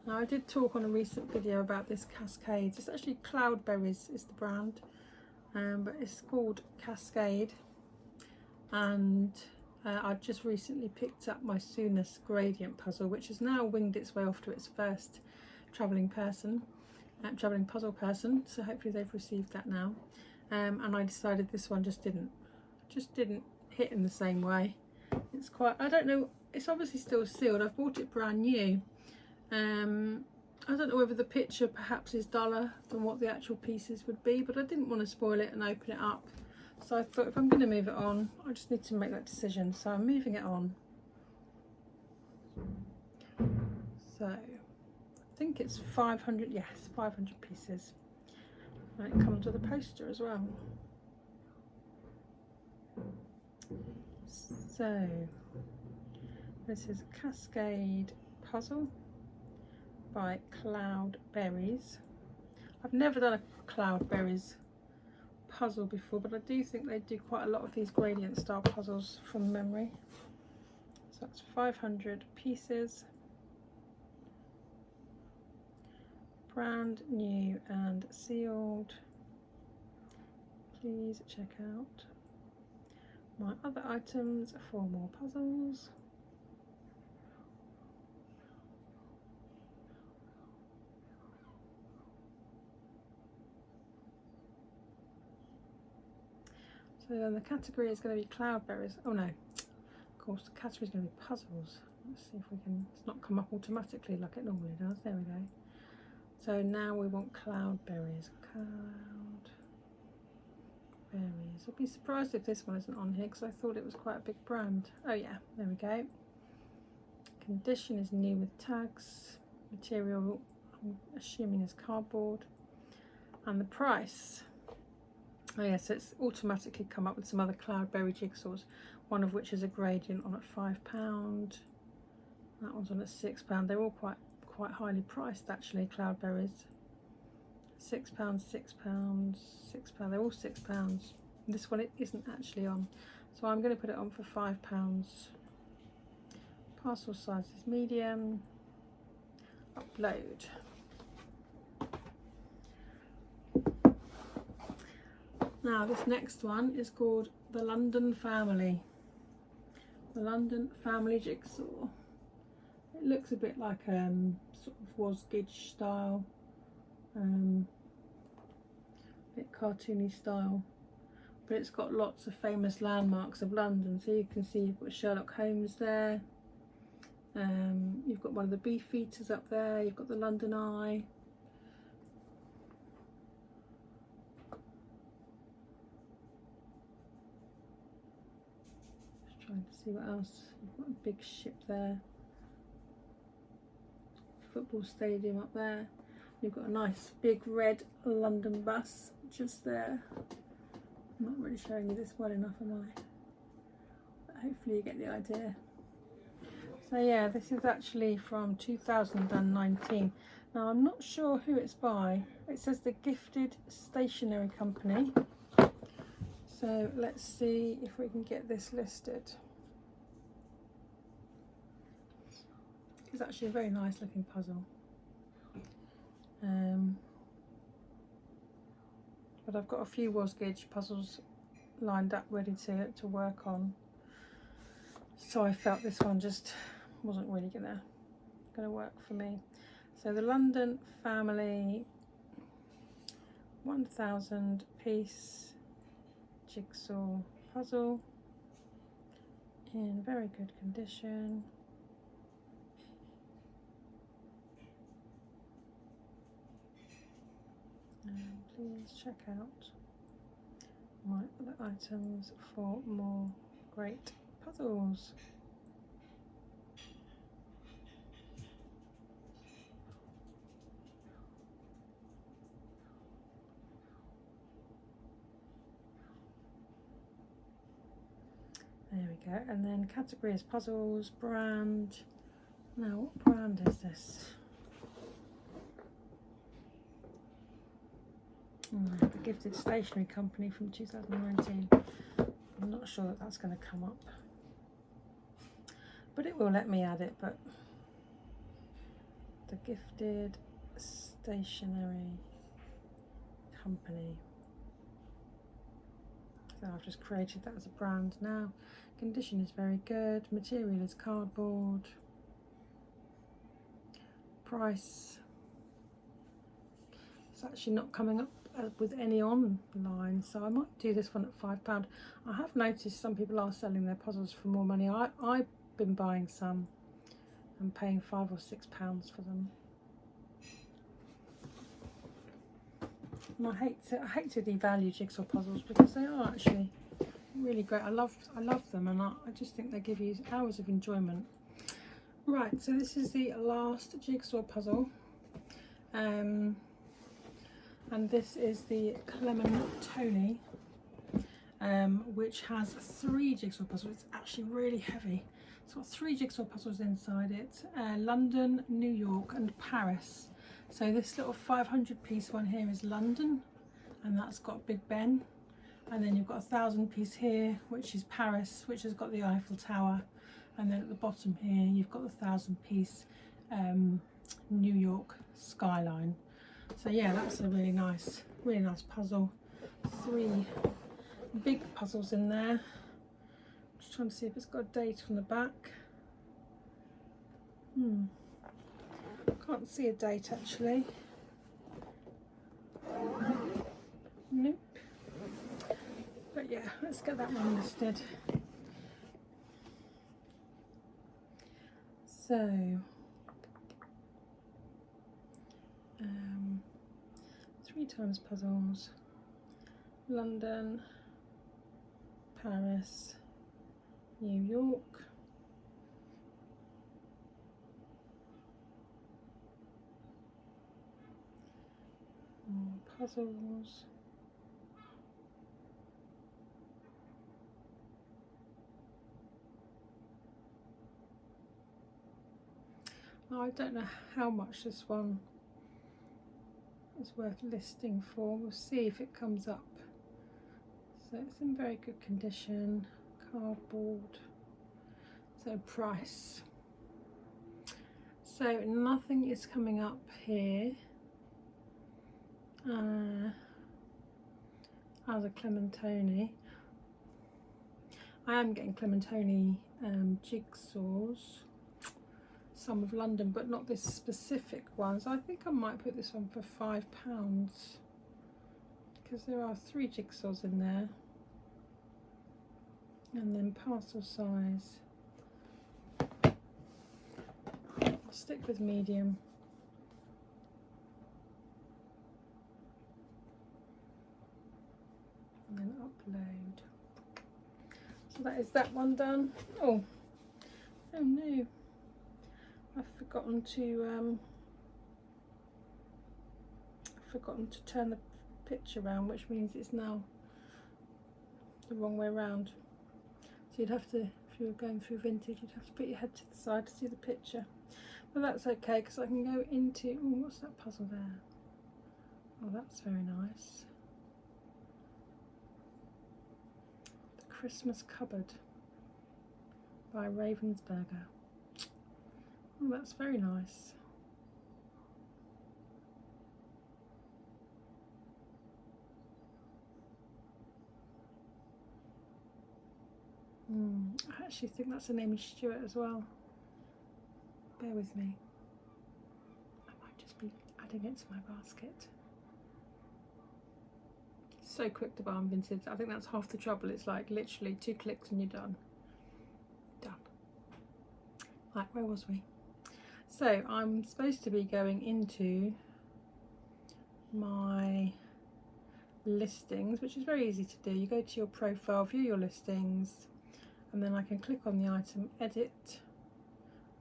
Now I did talk on a recent video about this Cascade. It's actually Cloudberries is the brand, but it's called Cascade. And I just recently picked up my Soonest gradient puzzle, which has now winged its way off to its first travelling puzzle person. So hopefully they've received that now. And I decided this one just didn't hit in the same way. It's quite, I don't know, it's obviously still sealed. I've bought it brand new. I don't know whether the picture perhaps is duller than what the actual pieces would be, but I didn't want to spoil it and open it up. So I thought if I'm going to move it on, I just need to make that decision. So I'm moving it on. So I think it's 500, yes, 500 pieces. And it comes with a poster as well. So this is a Cascade puzzle by Cloudberries. I've never done a Cloudberries puzzle before, but I do think they do quite a lot of these gradient style puzzles from memory. So that's 500 pieces. Brand new and sealed. Please check out my other items for more puzzles. So then the category is going to be cloudberries. Oh no, of course the category is going to be puzzles. Let's see if we can, it's not come up automatically like it normally does. There we go. So now we want cloudberries. Cloudberries. I'd be surprised if this one isn't on here because I thought it was quite a big brand. Oh yeah, there we go. Condition is new with tags. Material, I'm assuming, is cardboard. And the price. Oh yes, it's automatically come up with some other cloudberry jigsaws, one of which is a gradient on at £5. That one's on at £6. They're all quite highly priced actually, cloudberries. £6, £6, £6. They're all £6. This one it isn't actually on, so I'm going to put it on for £5. Parcel size is medium. Upload. Now this next one is called the London Family. The London Family Jigsaw. It looks a bit like sort of Wasgidge style, bit cartoony style, but it's got lots of famous landmarks of London. So you can see you've got Sherlock Holmes there. You've got one of the Beefeaters up there. You've got the London Eye. Just trying to see what else. You've got a big ship there. Football stadium up there. You've got a nice big red London bus just there. I'm not really showing you this well enough, am I? But hopefully you get the idea. So yeah, this is actually from 2019. Now I'm not sure who it's by. It says the Gifted Stationery Company. So let's see if we can get this listed. It's actually a very nice looking puzzle. But I've got a few Wasgidge puzzles lined up ready to work on. So I felt this one just wasn't really gonna work for me. So the London Family 1000 piece jigsaw puzzle in very good condition. And please check out my other items for more great puzzles. There we go. And then category is puzzles. Brand. Now what brand is this? The Gifted Stationery Company from 2019. I'm not sure that that's going to come up, but it will let me add it. But the Gifted Stationery Company. So I've just created that as a brand now. Condition is very good. Material is cardboard. Price. It's actually not coming up with any online, so I might do this one at £5. I have noticed some people are selling their puzzles for more money. I've been buying some and paying £5 or £6 for them. And I hate to devalue jigsaw puzzles because they are actually really great. I love them, and I just think they give you hours of enjoyment. Right, so this is the last jigsaw puzzle. And this is the Clementoni, which has 3 jigsaw puzzles. It's actually really heavy. It's got 3 jigsaw puzzles inside it. London, New York and Paris. So this little 500 piece one here is London, and that's got Big Ben. And then you've got a 1000 piece here, which is Paris, which has got the Eiffel Tower. And then at the bottom here, you've got the 1000 piece New York skyline. So yeah, that's a really nice puzzle. 3 big puzzles in there. Just trying to see if it's got a date on the back. Can't see a date actually. Nope. But yeah, let's get that one listed. So 3 times puzzles, London, Paris, New York, more puzzles, I don't know how much this one is worth listing for. We'll see if it comes up. So it's in very good condition, cardboard, so price. So nothing is coming up here as a Clementoni. I am getting Clementoni jigsaws, some of London, but not this specific one. So I think I might put this one for £5 because there are 3 jigsaws in there, and then parcel size. I'll stick with medium. And then upload. So that is that one done. Oh no, I've forgotten to turn the picture around, which means it's now the wrong way around. So you'd have to, if you were going through vintage, you'd have to put your head to the side to see the picture. But that's okay, because I can go into, oh, what's that puzzle there? Oh, that's very nice. The Christmas Cupboard by Ravensburger. Oh, that's very nice. I actually think that's an Amy Stewart as well. Bear with me. I might just be adding it to my basket. So quick to buy on vintage. I think that's half the trouble. It's like literally 2 clicks and you're done. Done. Right, where was we? So I'm supposed to be going into my listings, which is very easy to do. You go to your profile, view your listings, and then I can click on the item, edit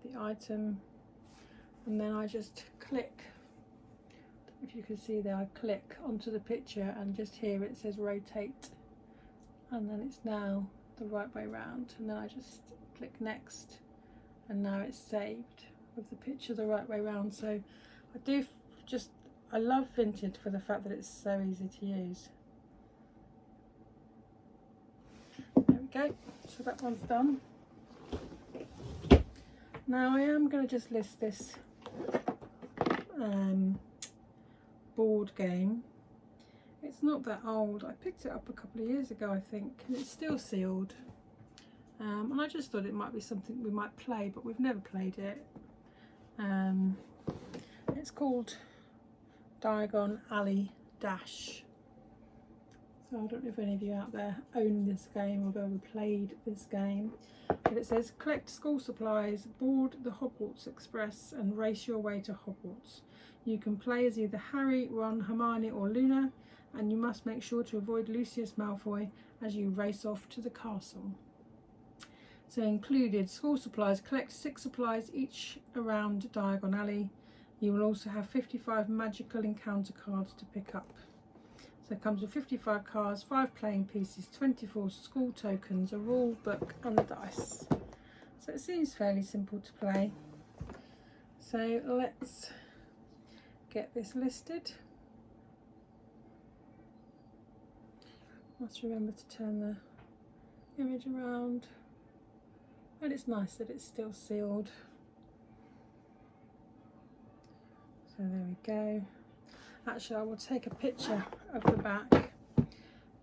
the item, and then I just click, if you can see there, I click onto the picture, and just here it says rotate, and then it's now the right way round, and then I just click next, and now it's saved with the picture the right way round. So I love vintage for the fact that it's so easy to use. There we go, so that one's done. Now I am going to just list this board game. It's not that old. I picked it up a couple of years ago, I think, and it's still sealed. And I just thought it might be something we might play, but we've never played it. It's called Diagon Alley Dash. So I don't know if any of you out there own this game or have ever played this game, but it says collect school supplies, board the Hogwarts Express and race your way to Hogwarts. You can play as either Harry, Ron, Hermione or Luna, and you must make sure to avoid Lucius Malfoy as you race off to the castle. So included school supplies, collect 6 supplies each around Diagon Alley. You will also have 55 magical encounter cards to pick up. So it comes with 55 cards, 5 playing pieces, 24 school tokens, a rule book and a dice. So it seems fairly simple to play. So let's get this listed. Must remember to turn the image around. And it's nice that it's still sealed. So there we go. Actually, I will take a picture of the back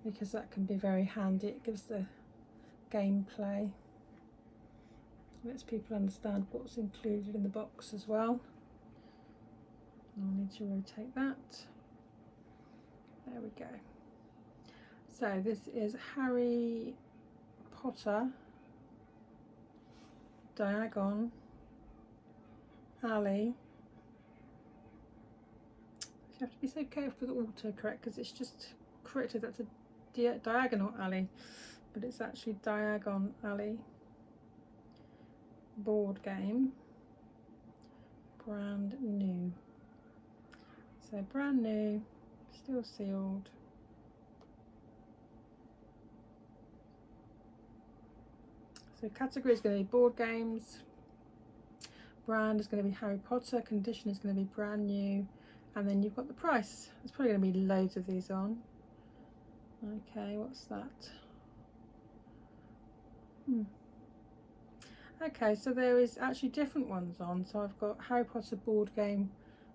because that can be very handy. It gives the gameplay. Lets people understand what's included in the box as well. I'll need to rotate that. There we go. So this is Harry Potter Diagon Alley. You have to be so careful with autocorrect because it's just corrected that's a diagonal alley, but it's actually Diagon Alley board game, brand new. So brand new, still sealed. So category is going to be board games, brand is going to be Harry Potter, condition is going to be brand new, and then you've got the price. There's probably going to be loads of these on. Okay, what's that? Okay, so there is actually different ones on. So I've got Harry Potter board game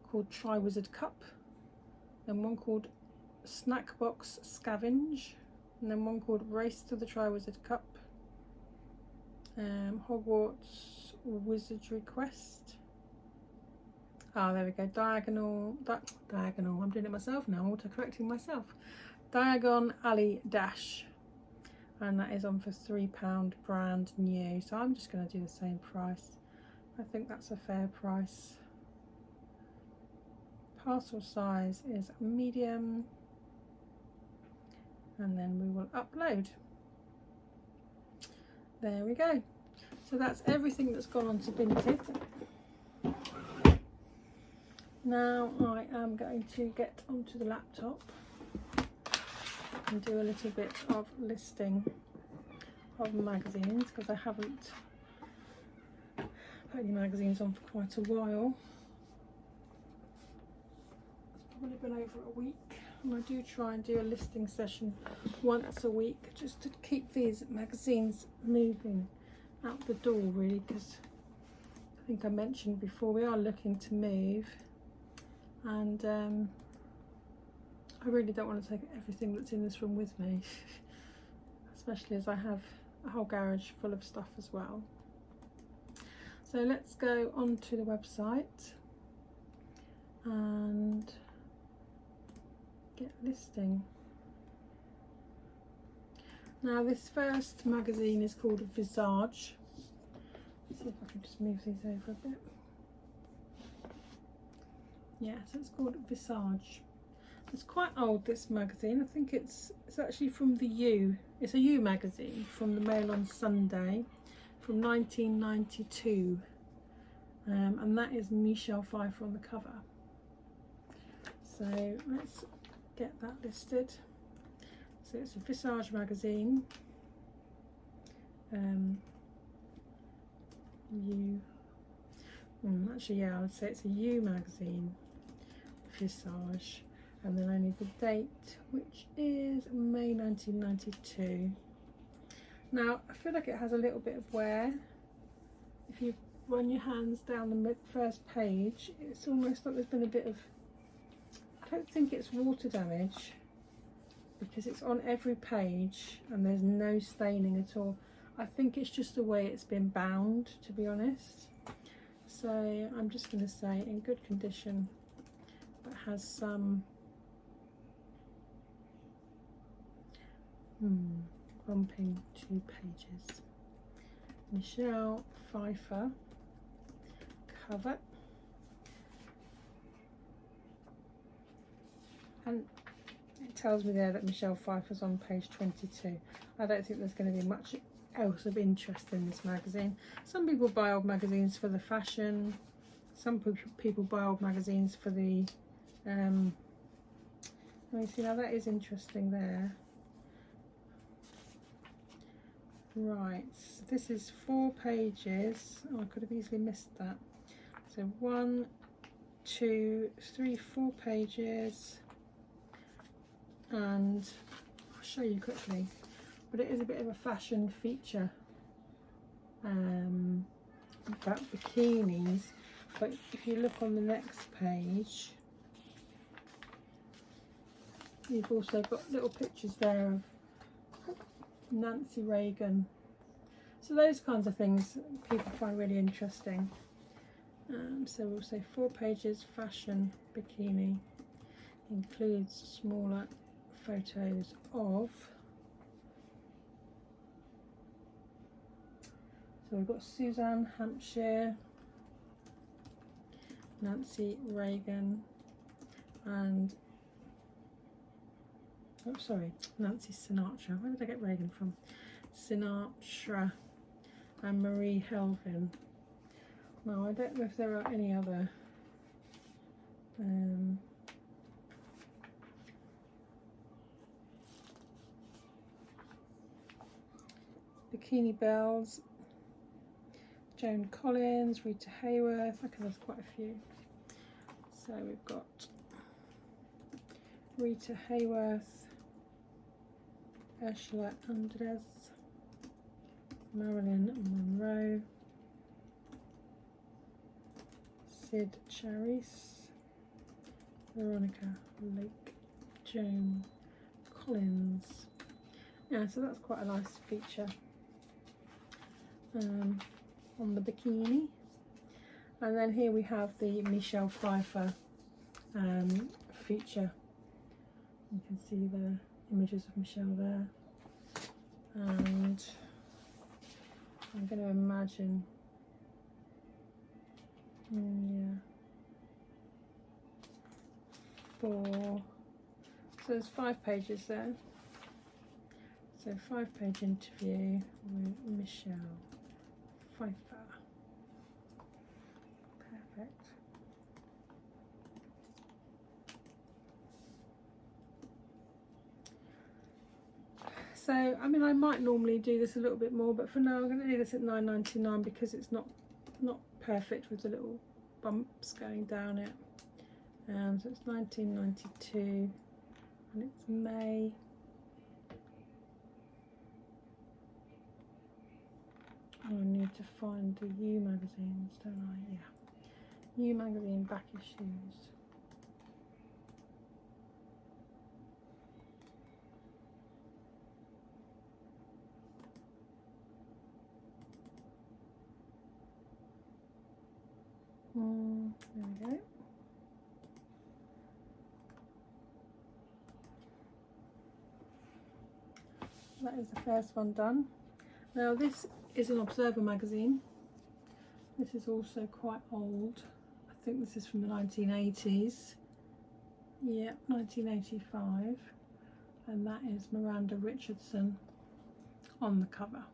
called Triwizard Cup, then one called Snack Box Scavenge, and then one called Race to the Triwizard Cup, Hogwarts Wizardry Quest. Oh, there we go. Diagonal. I'm doing it myself now. Auto-correcting myself. Diagon Alley Dash, and that is on for £3, brand new. So I'm just going to do the same price. I think that's a fair price. Parcel size is medium, and then we will upload. There we go. So that's everything that's gone on to Vinted. Now I am going to get onto the laptop and do a little bit of listing of magazines, because I haven't put any magazines on for quite a while. It's probably been over a week, and I do try and do a listing session once a week just to keep these magazines moving out the door, really, because I think I mentioned before we are looking to move, and I really don't want to take everything that's in this room with me, especially as I have a whole garage full of stuff as well. So let's go onto the website and get listing. Now this first magazine is called Visage. Let's see if I can just move these over a bit. Yeah, so it's called Visage. It's quite old, this magazine. I think it's actually from the U. It's a U magazine from the Mail on Sunday from 1992. And that is Michelle Pfeiffer on the cover. So let's get that listed. So it's a Visage magazine. Actually, yeah, I would say it's a U magazine, Visage. And then I need the date, which is May 1992. Now, I feel like it has a little bit of wear. If you run your hands down the first page, it's almost like there's been a bit of, I don't think it's water damage, because it's on every page and there's no staining at all. I think it's just the way it's been bound, to be honest. So I'm just going to say in good condition, but has some bumping 2 pages. Michelle Pfeiffer cover, and it tells me there that Michelle Pfeiffer's on page 22. I don't think there's going to be much else of interest in this magazine. Some people buy old magazines for the fashion, some people buy old magazines for the let me see, now that is interesting there. Right, so this is 4 pages. Oh, I could have easily missed that. So 1, 2, 3, 4 pages, and I'll show you quickly, but it is a bit of a fashion feature about bikinis. But if you look on the next page, you've also got little pictures there of Nancy Reagan. So those kinds of things people find really interesting. So we'll say 4 pages, fashion bikini, includes smaller photos of, so we've got Suzanne Hampshire, Nancy Reagan, and Nancy Sinatra. Where did I get Reagan from? Sinatra and Marie Helvin. Now I don't know if there are any other Bikini Bells, Joan Collins, Rita Hayworth. Okay, there's quite a few. So we've got Rita Hayworth, Ursula Andress, Marilyn Monroe, Sid Charisse, Veronica Lake, Joan Collins. Yeah, so that's quite a nice feature on the bikini. And then here we have the Michelle Pfeiffer feature. You can see the images of Michelle there, and I'm going to imagine, so there's 5 pages there, so 5-page interview with Michelle Pfeiffer. Perfect. So, I mean, I might normally do this a little bit more, but for now I'm going to do this at £9.99 because it's not perfect with the little bumps going down it. So it's 1992 and it's May. Oh, I need to find the U magazines, don't I? Yeah. U magazine back issues. There we go. That is the first one done. Now this is an Observer magazine. This is also quite old. I think this is from the 1980s. Yeah, 1985. And that is Miranda Richardson on the cover.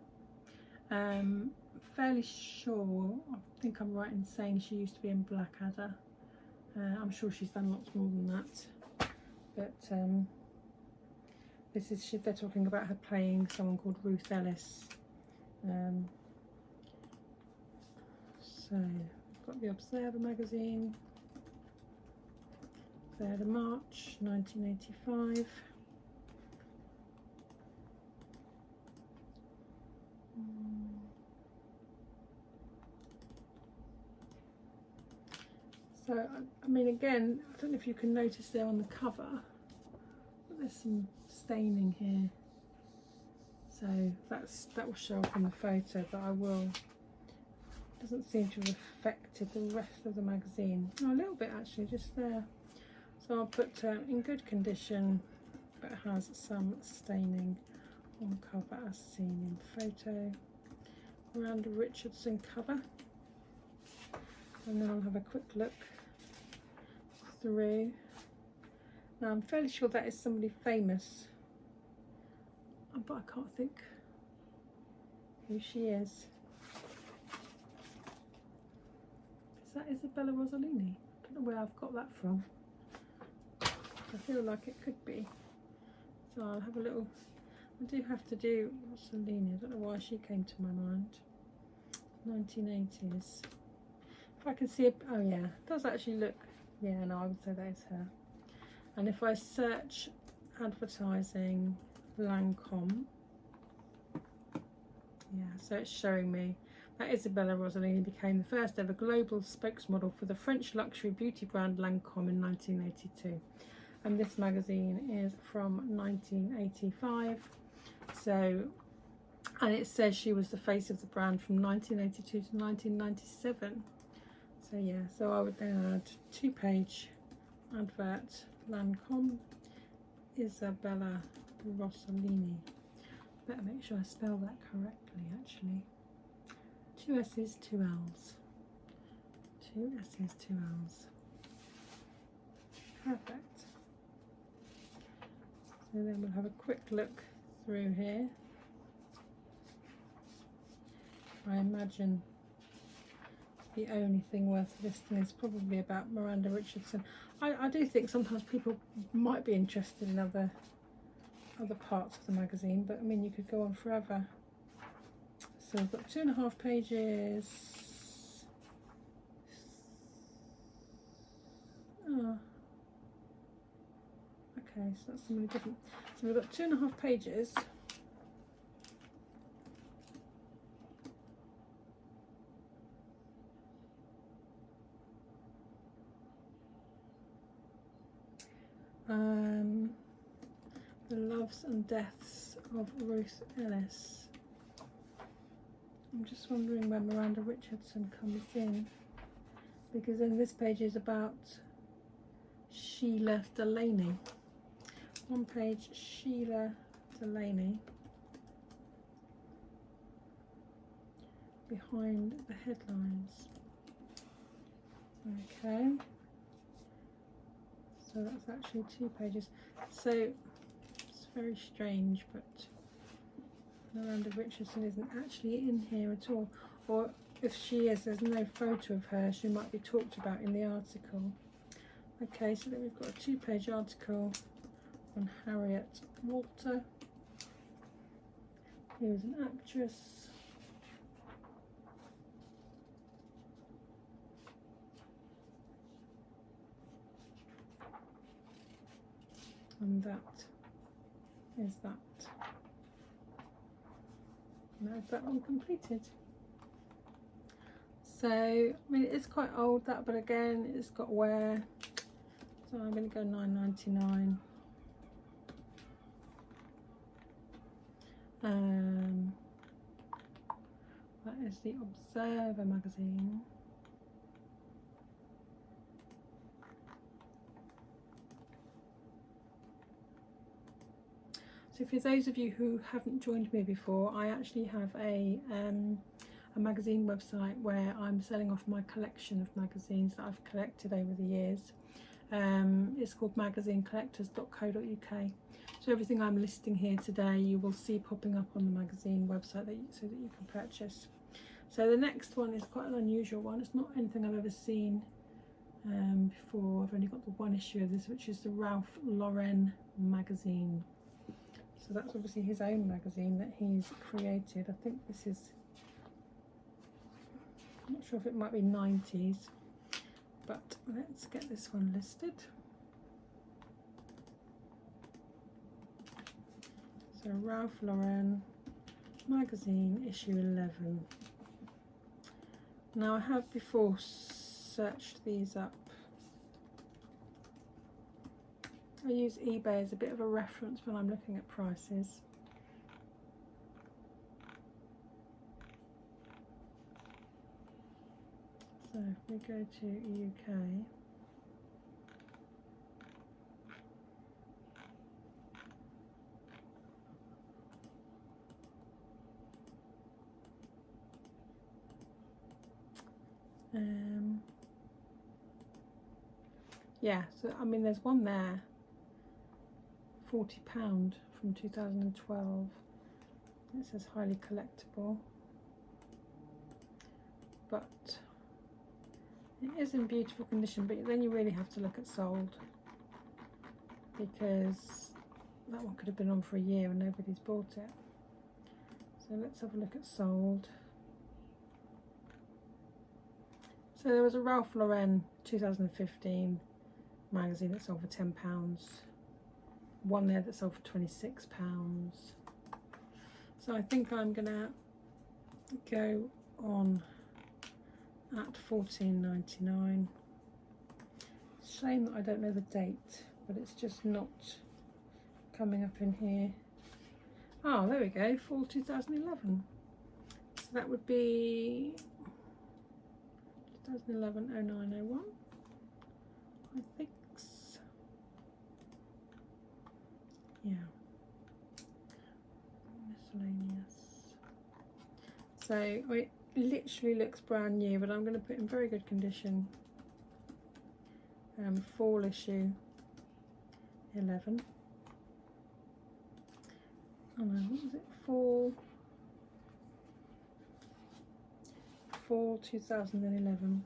Fairly sure, I think I'm right in saying she used to be in Blackadder. I'm sure she's done lots more than that, but this is, they're talking about her playing someone called Ruth Ellis. So we've got the Observer magazine, 3rd of March 1985. So, I mean, again, I don't know if you can notice there on the cover, but there's some staining here. So that will show up in the photo, but it doesn't seem to have affected the rest of the magazine. Oh, a little bit actually, just there. So I'll put in good condition, but it has some staining on cover as seen in photo. Miranda Richardson cover. And then I'll have a quick look through. Now I'm fairly sure that is somebody famous, but I can't think who she is. Is that Isabella Rossellini? I don't know where I've got that from. I feel like it could be. So I'll have a little, I do have to do Rossellini. I don't know why she came to my mind. 1980s. If I can see it, oh yeah, it does actually look, yeah, no, I would say that is her. And if I search advertising Lancome, yeah, so it's showing me that Isabella Rossellini became the first ever global spokesmodel for the French luxury beauty brand Lancome in 1982. And this magazine is from 1985. So, and it says she was the face of the brand from 1982 to 1997. So yeah, so I would then add 2-page advert, Lancome, Isabella Rossellini. Better make sure I spell that correctly actually. 2 S's, 2 L's. 2 S's, 2 L's. Perfect. So then we'll have a quick look through here. I imagine the only thing worth listing is probably about Miranda Richardson. I do think sometimes people might be interested in other parts of the magazine, but I mean you could go on forever. So we've got 2.5 pages. Oh. Okay, so that's something different. So we've got 2.5 pages. The Loves and Deaths of Ruth Ellis. I'm just wondering where Miranda Richardson comes in, because then this page is about Sheila Delaney. One page, Sheila Delaney. Behind the headlines. Okay. So that's actually 2 pages. So it's very strange, but Miranda Richardson isn't actually in here at all. Or if she is, there's no photo of her. She might be talked about in the article. Okay, so then we've got a 2-page article on Harriet Walter, who was an actress. And that is that. Now is that one completed? So, I mean, it's quite old, that, but again, it's got wear. So I'm going to go £9.99. That is the Observer magazine. So for those of you who haven't joined me before, I actually have a magazine website where I'm selling off my collection of magazines that I've collected over the years. It's called magazinecollectors.co.uk. So everything I'm listing here today you will see popping up on the magazine website so that you can purchase. So the next one is quite an unusual one. It's not anything I've ever seen before. I've only got the one issue of this, which is the Ralph Lauren magazine. So that's obviously his own magazine that he's created. I think this is, I'm not sure if it might be 90s, but let's get this one listed. So Ralph Lauren magazine, issue 11. Now I have before searched these up. I use eBay as a bit of a reference when I'm looking at prices. So if we go to UK, yeah, so I mean there's one there, £40 from 2012. It says highly collectible, but it is in beautiful condition. But then you really have to look at sold, because that one could have been on for a year and nobody's bought it. So let's have a look at sold. So there was a Ralph Lauren 2015 magazine that sold for £10. One there that sold for £26. So I think I'm gonna go on at £14.99. Shame that I don't know the date, but it's just not coming up in here. Oh, there we go, fall 2011. So that would be 2011 0901, I think. Yeah, miscellaneous. So it literally looks brand new, but I'm going to put in very good condition. Fall issue 11. Oh no, what was it? Fall 2011.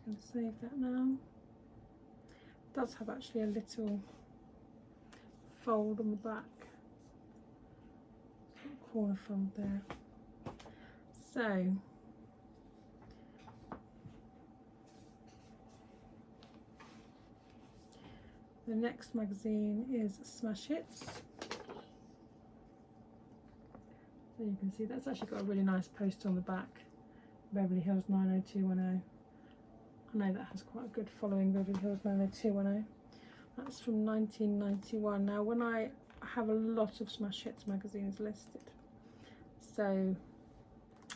Going to save that now. It does have actually a little fold on the back, corner fold there. So the next magazine is Smash Hits. So you can see that's actually got a really nice poster on the back, Beverly Hills 90210. I know that has quite a good following, Beverly Hills 90210. That's from 1991. Now, when I have a lot of Smash Hits magazines listed, so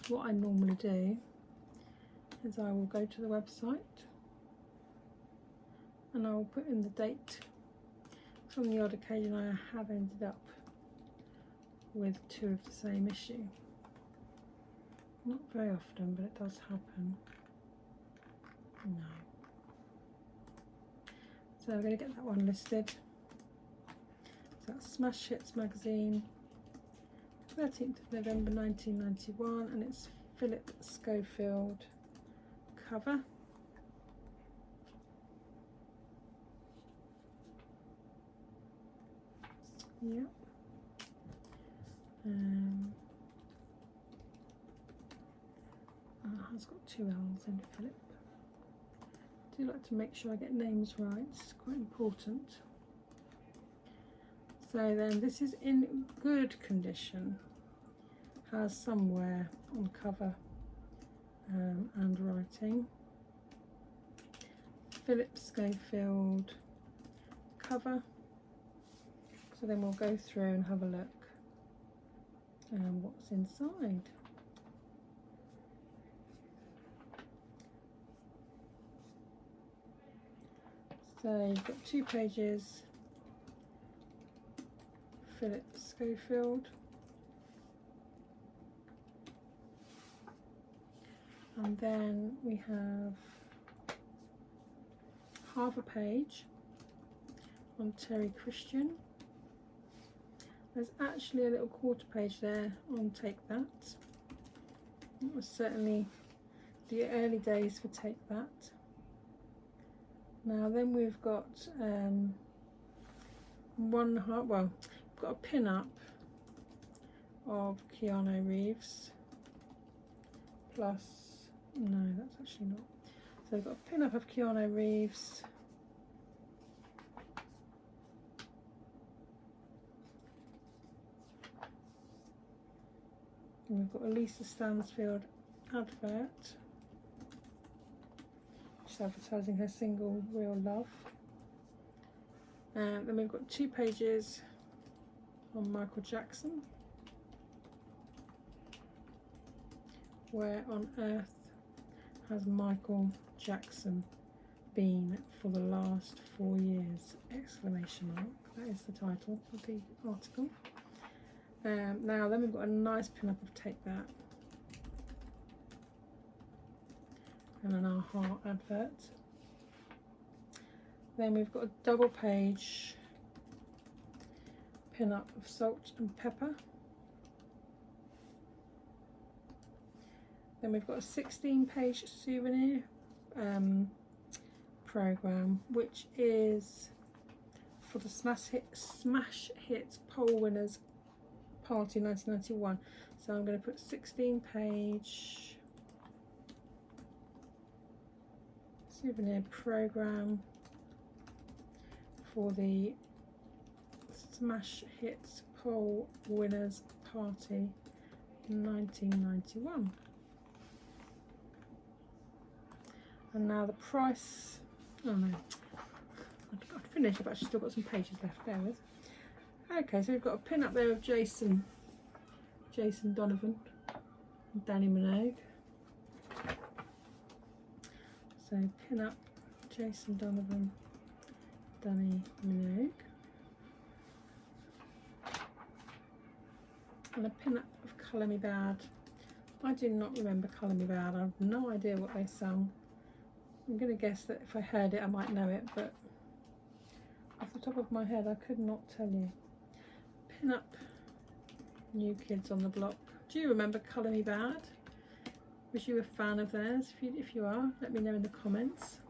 what I normally do is I will go to the website and I will put in the date. On the odd occasion I have ended up with 2 of the same issue. Not very often, but it does happen. No. So I'm going to get that one listed. So that's Smash Hits magazine, 13th of November 1991, and it's Philip Schofield cover. Yep. It has got 2 L's in Philip. I do like to make sure I get names right, it's quite important. So then this is in good condition, has some wear on cover and writing. Philip Schofield cover. So then we'll go through and have a look what's inside. So you've got 2 pages, Philip Schofield, and then we have half a page on Terry Christian. There's actually a little quarter page there on Take That. It was certainly the early days for Take That. Now then we've got we've got a pin-up of Keanu Reeves, plus, no, that's actually not. So we've got a pin-up of Keanu Reeves, and we've got a Lisa Stansfield advert. She's advertising her single Real Love. Then we've got 2 pages on Michael Jackson. Where on earth has Michael Jackson been for the last 4 years? Exclamation mark. That is the title of the article. Now then we've got a nice pin-up of Take That. And an AHA advert. Then we've got a double page pin-up of Salt and Pepper. Then we've got a 16-page souvenir program, which is for the Smash Hits Poll Winners Party 1991. So I'm going to put 16-page souvenir program for the Smash Hits Poll Winners Party 1991. And now the price, oh no, I've finished, I've actually still got some pages left, bear with. Okay, so we've got a pin up there of Jason Donovan and Danny Minogue. So pin up Jason Donovan, Danny Minogue. And a pin up of Colour Me Bad. I do not remember Colour Me Bad. I have no idea what they sung. I'm going to guess that if I heard it I might know it, but off the top of my head I could not tell you. Pin up New Kids on the Block. Do you remember Colour Me Bad? Was you a fan of theirs? If you are, let me know in the comments.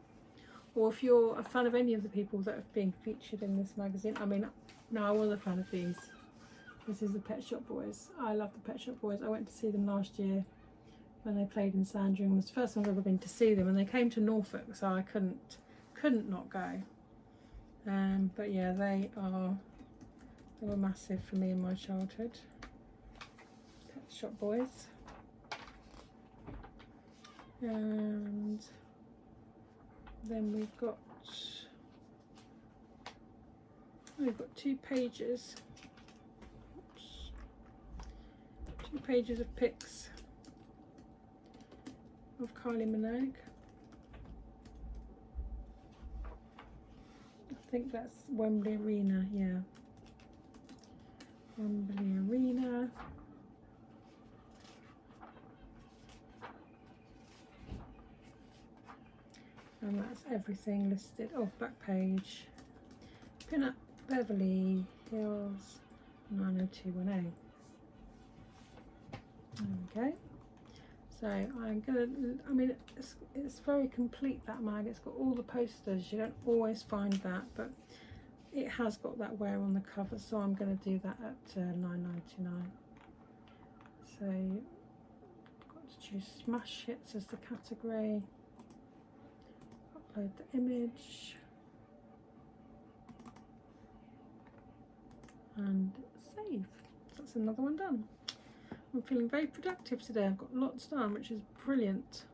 Or if you're a fan of any of the people that have been featured in this magazine. I mean, no, I was a fan of these. This is the Pet Shop Boys. I love the Pet Shop Boys. I went to see them last year when they played in Sandringham. It was the first time I've ever been to see them, and they came to Norfolk, so I couldn't not go. But yeah, they were massive for me in my childhood. Pet Shop Boys. And then we've got 2 pages. Oops. 2 pages of pics of Kylie Minogue. I think that's Wembley Arena, yeah. Wembley Arena. And that's everything listed. Oh, back page. Pin up Beverly Hills 90210. Okay. So I'm gonna, I mean, it's very complete, that mag. It's got all the posters. You don't always find that, but it has got that wear on the cover, so I'm going to do that at $9.99. So got to choose smash hits as the category. Upload the image and save. So that's another one done. I'm feeling very productive today. I've got lots done, which is brilliant.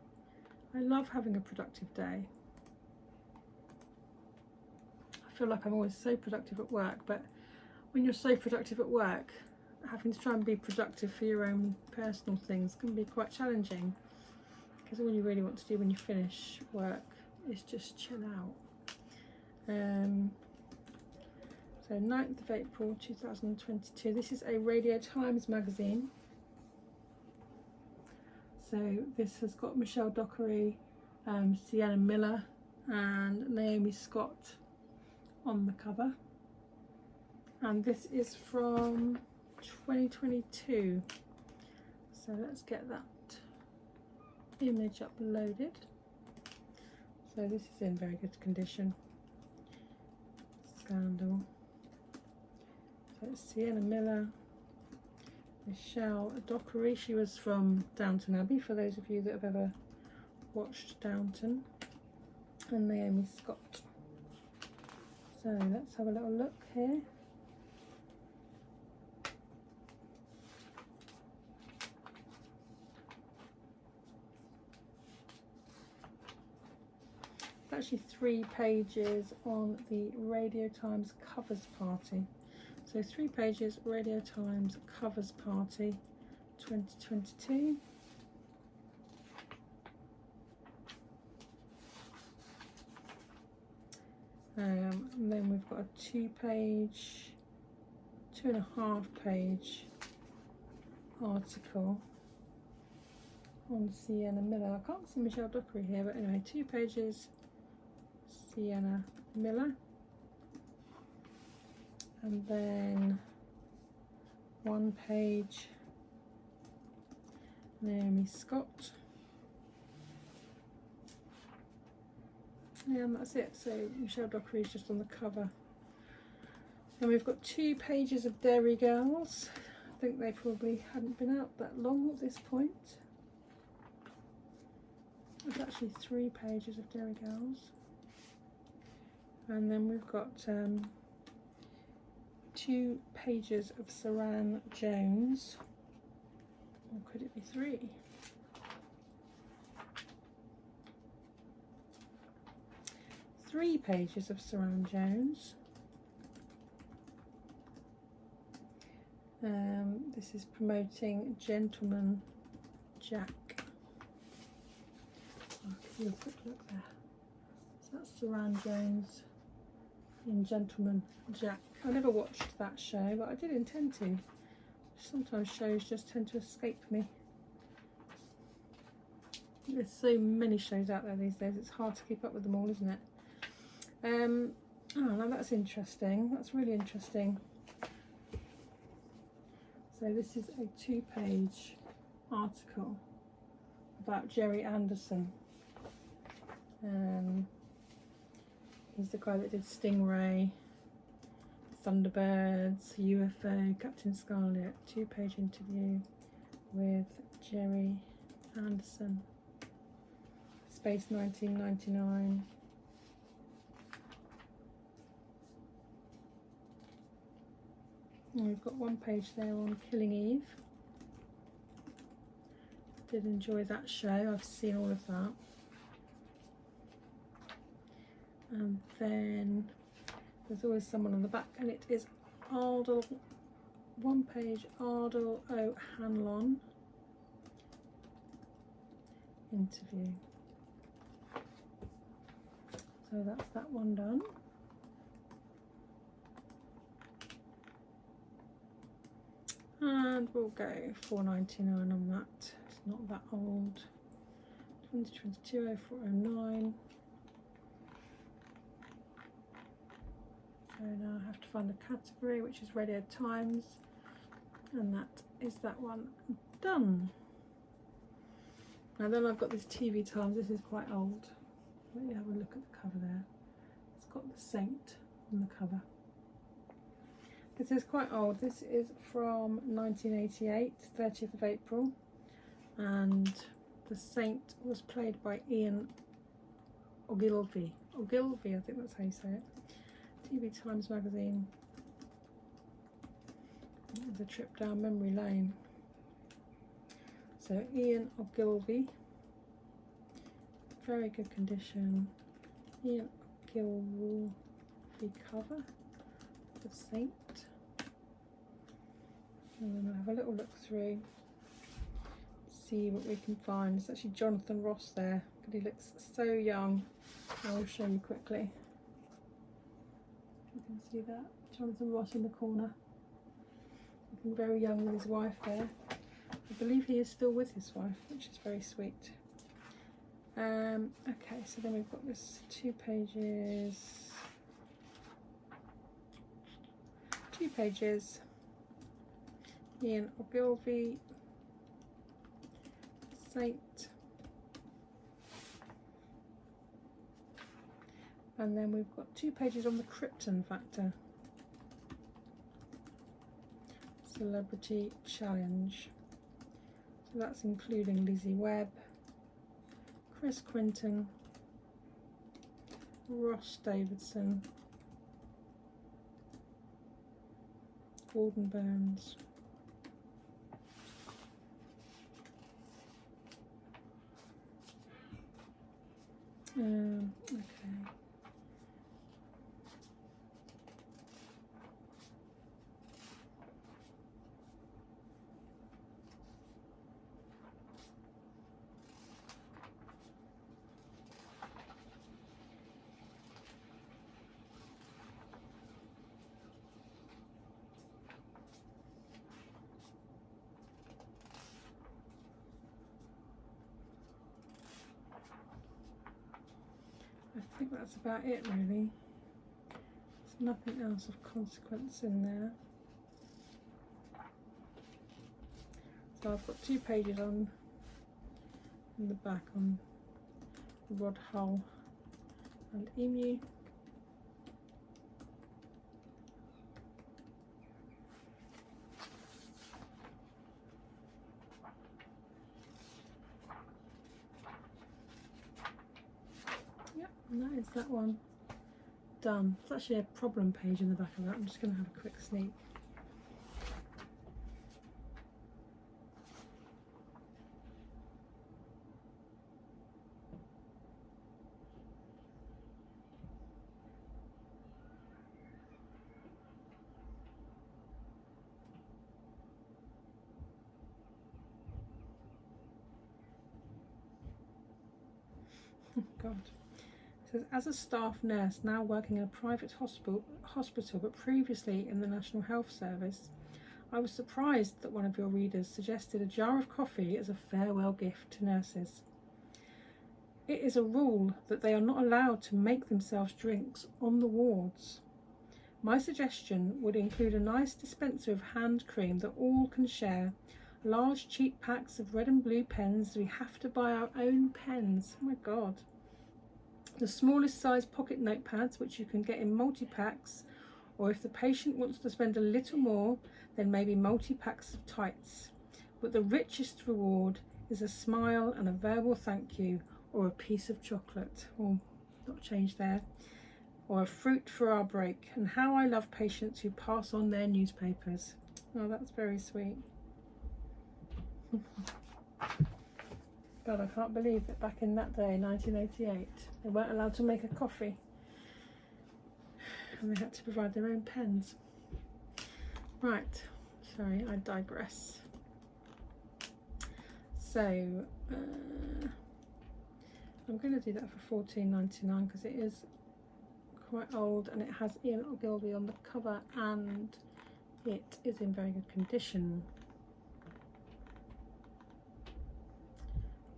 I love having a productive day. I feel like I'm always so productive at work, but when you're so productive at work, having to try and be productive for your own personal things can be quite challenging, because all you really want to do when you finish work is just chill out. So 9th of April 2022. This is a Radio Times magazine. So this has got Michelle Dockery, Sienna Miller and Naomi Scott on the cover. And this is from 2022. So let's get that image uploaded. So this is in very good condition. Scandal. So it's Sienna Miller, Michelle Dockery. She was from Downton Abbey, for those of you that have ever watched Downton, and Naomi Scott. So let's have a little look here. Actually 3 pages on the Radio Times covers party. So 3 pages, Radio Times covers party 2022. And then we've got a 2-page, 2.5 page article on Sienna Miller. I can't see Michelle Dockery here, but anyway, 2 pages, Sienna Miller, and then 1 page, Naomi Scott, and that's it. So Michelle Dockery is just on the cover. And we've got 2 pages of Dairy Girls. I think they probably hadn't been out that long at this point. There's actually 3 pages of Dairy Girls. And then we've got 2 pages of Saran Jones. Or could it be 3? 3 pages of Saran Jones. This is promoting Gentleman Jack. I'll give you a quick look there. So that's Saran Jones in Gentleman Jack. I never watched that show, but I did intend to. Sometimes shows just tend to escape me. There's so many shows out there these days, it's hard to keep up with them all, isn't it? Oh, now that's interesting. That's really interesting. So this is a 2-page article about Jerry Anderson. He's the guy that did Stingray, Thunderbirds, UFO, Captain Scarlet. 2-page interview with Jerry Anderson. Space 1999. And we've got 1 page there on Killing Eve. Did enjoy that show, I've seen all of that. And then there's always someone on the back, and it is Ardle, 1 page Ardle O'Hanlon interview. So that's that one done. And we'll go £4.99 on that. It's not that old. 2022 0409. So now I have to find the category, which is Radio Times, and that is that one done. Now then I've got this TV Times. This is quite old. Let me have a look at the cover there. It's got the saint on the cover. This is quite old. This is from 1988, 30th of April, and the saint was played by Ian Ogilvy. Ogilvy, I think that's how you say it. TV Times magazine. It's a trip down memory lane. So Ian Ogilvy, very good condition. Ian Ogilvy cover, the saint. And then I'll have a little look through, see what we can find. It's actually Jonathan Ross there, but he looks so young. I will show you quickly. You can see that, Jonathan Ross in the corner, looking very young with his wife there. I believe he is still with his wife, which is very sweet. Okay, so then we've got this 2 pages. 2 pages. Ian Ogilvy, Saint. And then we've got 2 pages on the Krypton Factor. Celebrity Challenge. So that's including Lizzie Webb, Chris Quinton, Ross Davidson, Gordon Burns. Okay. I think that's about it really. There's nothing else of consequence in there. So I've got 2 pages on in the back on Rod Hull and Emu. And that is that one done. There's actually a problem page in the back of that. I'm just going to have a quick sneak. God. It says, as a staff nurse now working in a private hospital but previously in the National Health Service, I was surprised that one of your readers suggested a jar of coffee as a farewell gift to nurses. It is a rule that they are not allowed to make themselves drinks on the wards. My suggestion would include a nice dispenser of hand cream that all can share, large cheap packs of red and blue pens. We have to buy our own pens. Oh my God. The smallest size pocket notepads, which you can get in multi-packs, or if the patient wants to spend a little more, then maybe multi-packs of tights. But the richest reward is a smile and a verbal thank you, or a piece of chocolate, or not change there, or a fruit for our break. And how I love patients who pass on their newspapers. Oh, that's very sweet. God, I can't believe that back in that day, 1988, they weren't allowed to make a coffee. And they had to provide their own pens. Right, sorry, I digress. So, I'm going to do that for $14.99 because it is quite old and it has Ian Ogilvy on the cover and it is in very good condition.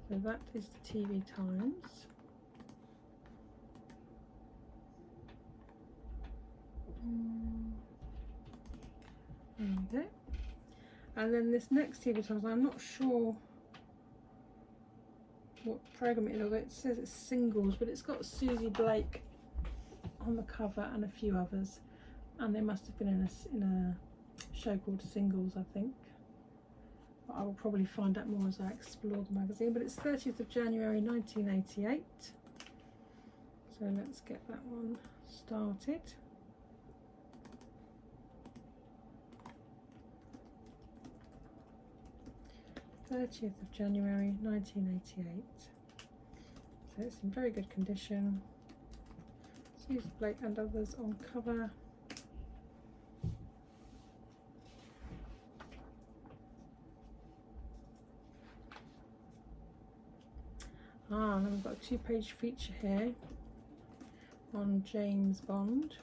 So that is the TV Times. There we go. And then this next TV Times, I'm not sure what programme it is, although it says it's singles, but it's got Susie Blake on the cover and a few others, and they must have been in a show called Singles, I think. But I will probably find out more as I explore the magazine. But it's 30th of January 1988, so let's get that one started. January 1988. So it's in very good condition. Susie Blake and others on cover. And then we've got a 2-page feature here on James Bond,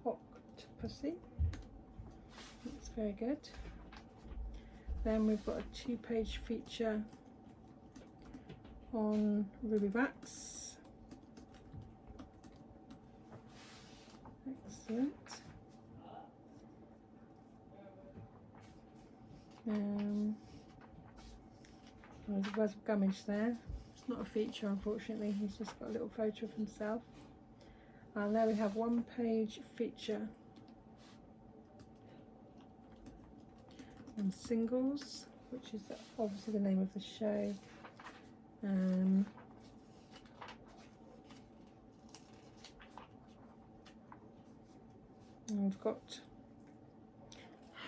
Octopussy. That's very good. Then we've got a 2-page feature on Ruby Wax. Excellent. There's a Wes of Gummidge there. It's not a feature, unfortunately. He's just got a little photo of himself. And there we have 1-page feature on Singles, which is obviously the name of the show. And we've got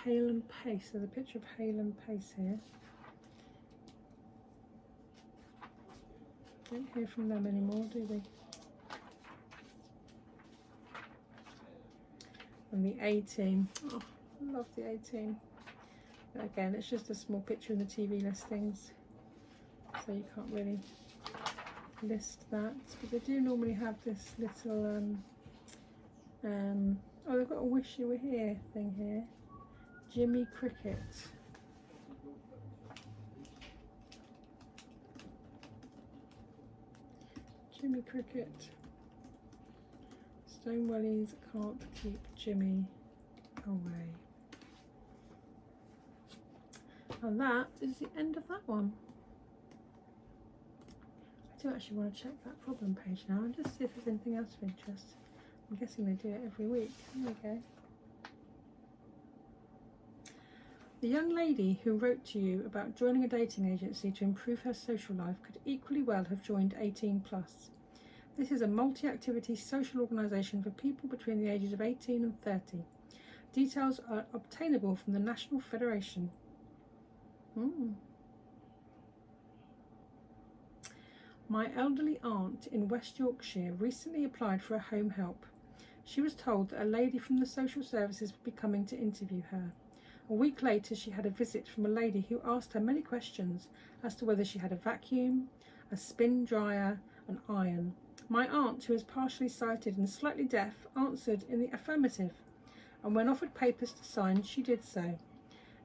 Hale and Pace. There's a picture of Hale and Pace here. Don't hear from them anymore, do we? And the A-Team. Oh, I love the A-Team. Again, it's just a small picture in the TV listings, so you can't really list that. But they do normally have this little, oh, they've got a wish you were here thing here. Jimmy Cricket. Jimmy Cricket. Stonewellies can't keep Jimmy away. And that is the end of that one. I do actually want to check that problem page now and just see if there's anything else of interest. I'm guessing they do it every week. There we go. The young lady who wrote to you about joining a dating agency to improve her social life could equally well have joined 18 Plus. This is a multi-activity social organisation for people between the ages of 18 and 30. Details are obtainable from the National Federation. My elderly aunt in West Yorkshire recently applied for a home help. She was told that a lady from the social services would be coming to interview her. A week later, she had a visit from a lady who asked her many questions as to whether she had a vacuum, a spin dryer, an iron. My aunt, who is partially sighted and slightly deaf, answered in the affirmative, and when offered papers to sign, she did so.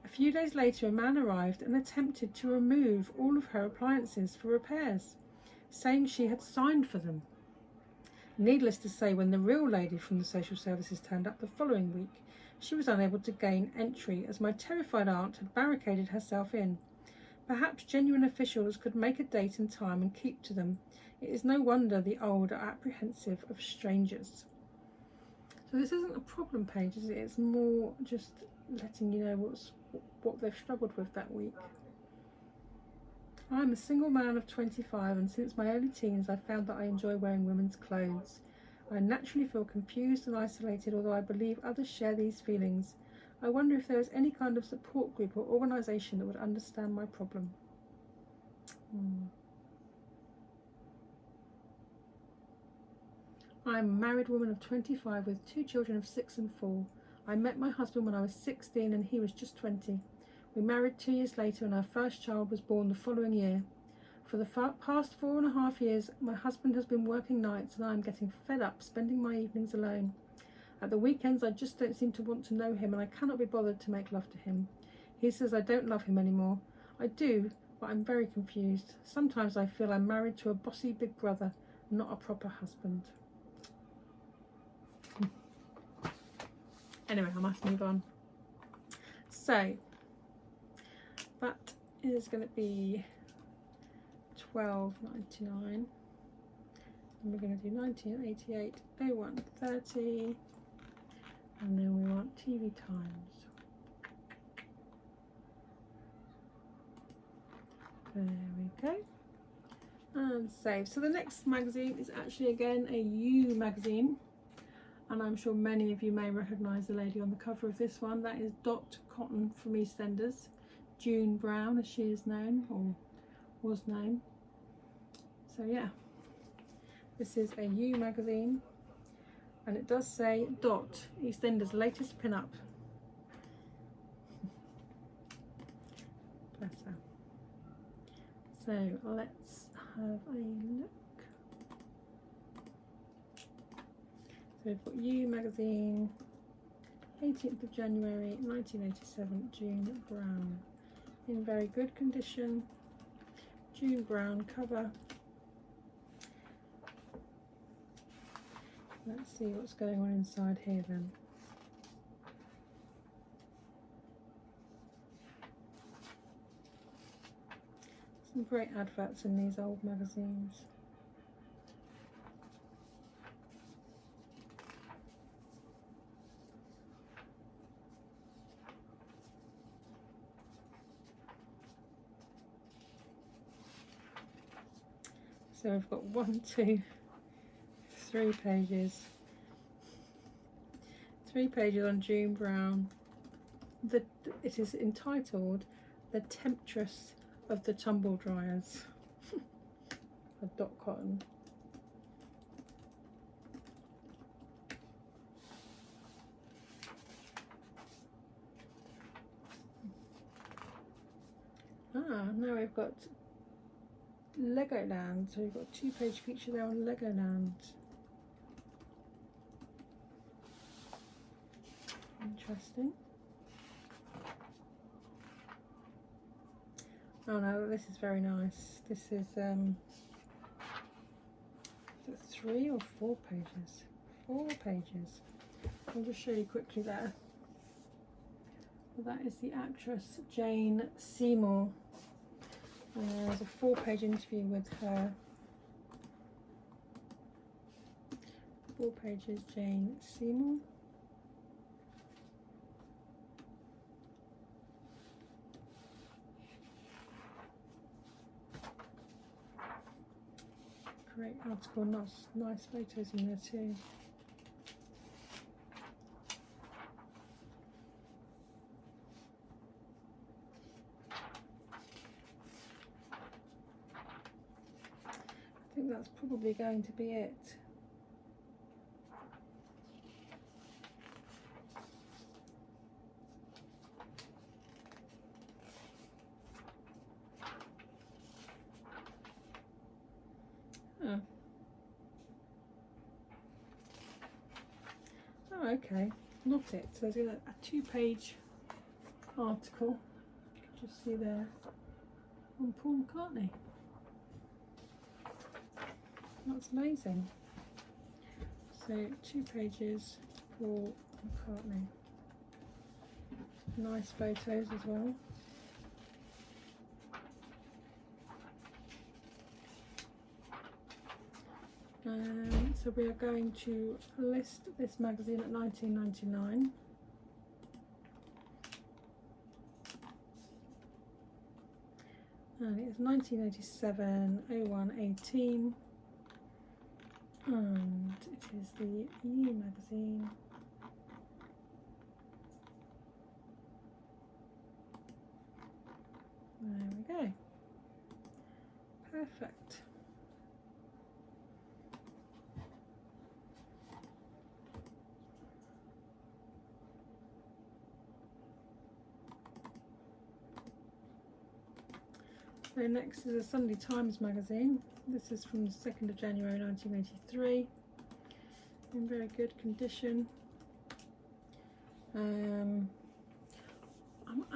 A few days later, a man arrived and attempted to remove all of her appliances for repairs, saying she had signed for them. Needless to say, when the real lady from the social services turned up the following week, she was unable to gain entry as my terrified aunt had barricaded herself in. Perhaps genuine officials could make a date and time and keep to them. It is no wonder the old are apprehensive of strangers. So this isn't a problem page, is it? It's more just letting you know what they've struggled with that week. I'm a single man of 25, and since my early teens I found that I enjoy wearing women's clothes. I naturally feel confused and isolated, although I believe others share these feelings. I wonder if there is any kind of support group or organisation that would understand my problem. I am a married woman of 25 with 2 children of 6 and 4. I met my husband when I was 16 and he was just 20. We married 2 years later and our first child was born the following year. For the past 4.5 years, my husband has been working nights and I am getting fed up spending my evenings alone. At the weekends, I just don't seem to want to know him and I cannot be bothered to make love to him. He says I don't love him anymore. I do, but I'm very confused. Sometimes I feel I'm married to a bossy big brother, not a proper husband. Anyway, I must move on. So, that is going to be $12.99. And we're going to do 1988, 0130. And then we want TV times. There we go. And save. So the next magazine is actually again a You magazine. And I'm sure many of you may recognise the lady on the cover of this one. That is Dot Cotton from EastEnders. June Brown, as she is known, or was known. So yeah, this is a You magazine. And it does say Dot, EastEnders' latest pin-up. Bless her. So let's have a look. So we've got You magazine, 18th of January 1987, June Brown. In very good condition. June Brown cover. Let's see what's going on inside here then. Some great adverts in these old magazines. So we've got 1, 2, 3 pages. 3 pages on June Brown. It is entitled The Temptress of the Tumble Dryers. A Dot Cotton. Now we've got Legoland. So we've got a 2-page feature there on Legoland. Interesting. Oh no, this is very nice. This is 3 or 4 pages? 4 pages. I'll just show you quickly there. So that is the actress Jane Seymour. And there's a 4-page interview with her. 4 pages, Jane Seymour. Great article, nice photos in there too. I think that's probably going to be it. Oh, okay, not it. So there's a 2-page article, you can just see there, on Paul McCartney. That's amazing. So 2 pages, Paul McCartney. Nice photos as well. So we are going to list this magazine at £19.99. And it's 1987 01/18, and it is the You magazine. There we go. Perfect. So next is a Sunday Times magazine. This is from the 2nd of January 1983, in very good condition. I'm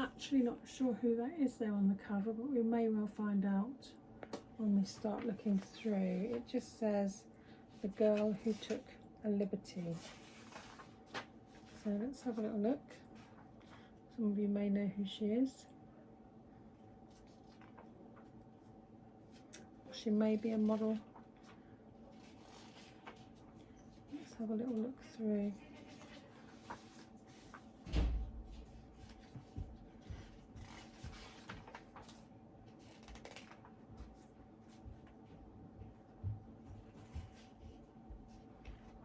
actually not sure who that is there on the cover, but we may well find out when we start looking through. It just says The Girl Who Took a Liberty. So let's have a little look. Some of you may know who she is. She may be a model. Let's have a little look through.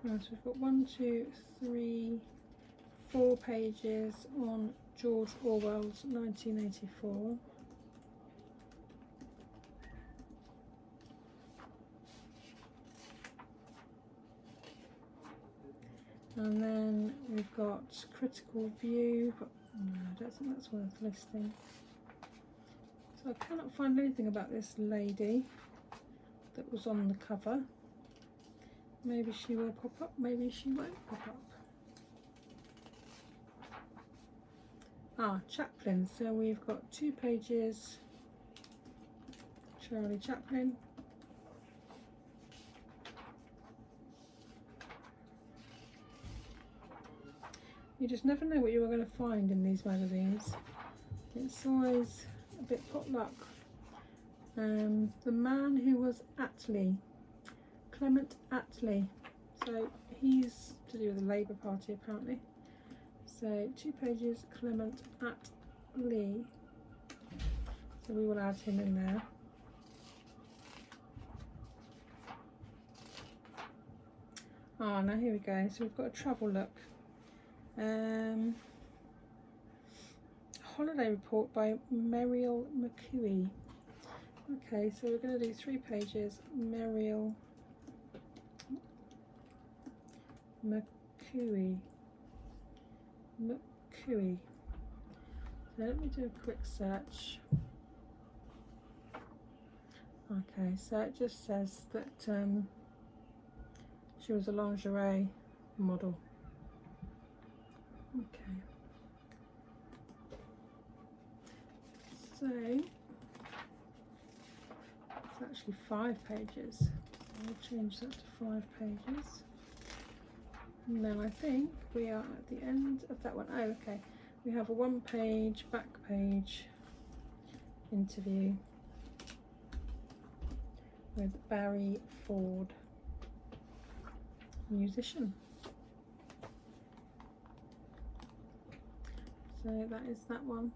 Right, so we've got 1, 2, 3, 4 pages on George Orwell's 1984. And then we've got Critical View, but no, I don't think that's worth listing. So I cannot find anything about this lady that was on the cover. Maybe she will pop up, maybe she won't pop up. Ah, Chaplin. So we've got 2 pages, Charlie Chaplin. You just never know what you are going to find in these magazines. It's always a bit potluck. The Man Who Was Attlee, Clement Attlee. So he's to do with the Labour Party apparently. So 2 pages, Clement Attlee. So we will add him in there. Ah, now here we go. So we've got a travel look. Holiday report by Muriel McCooey. Okay, so we're going to do 3 pages. Muriel McCooey. So let me do a quick search. Okay, so it just says that she was a lingerie model. Okay, so it's actually 5 pages. I'll change that to 5 pages. And then I think we are at the end of that one. Oh, okay. We have a 1-page, back page interview with Barry Ford, musician. So that is that one.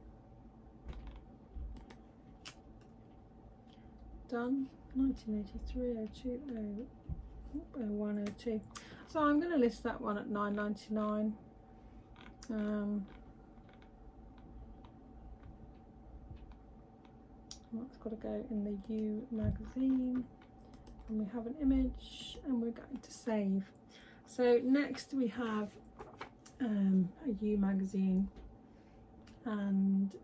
Done. 1983, 02, 01, 02. So I'm going to list that one at £9.99. That's got to go in the You magazine. And we have an image and we're going to save. So next we have a You magazine, and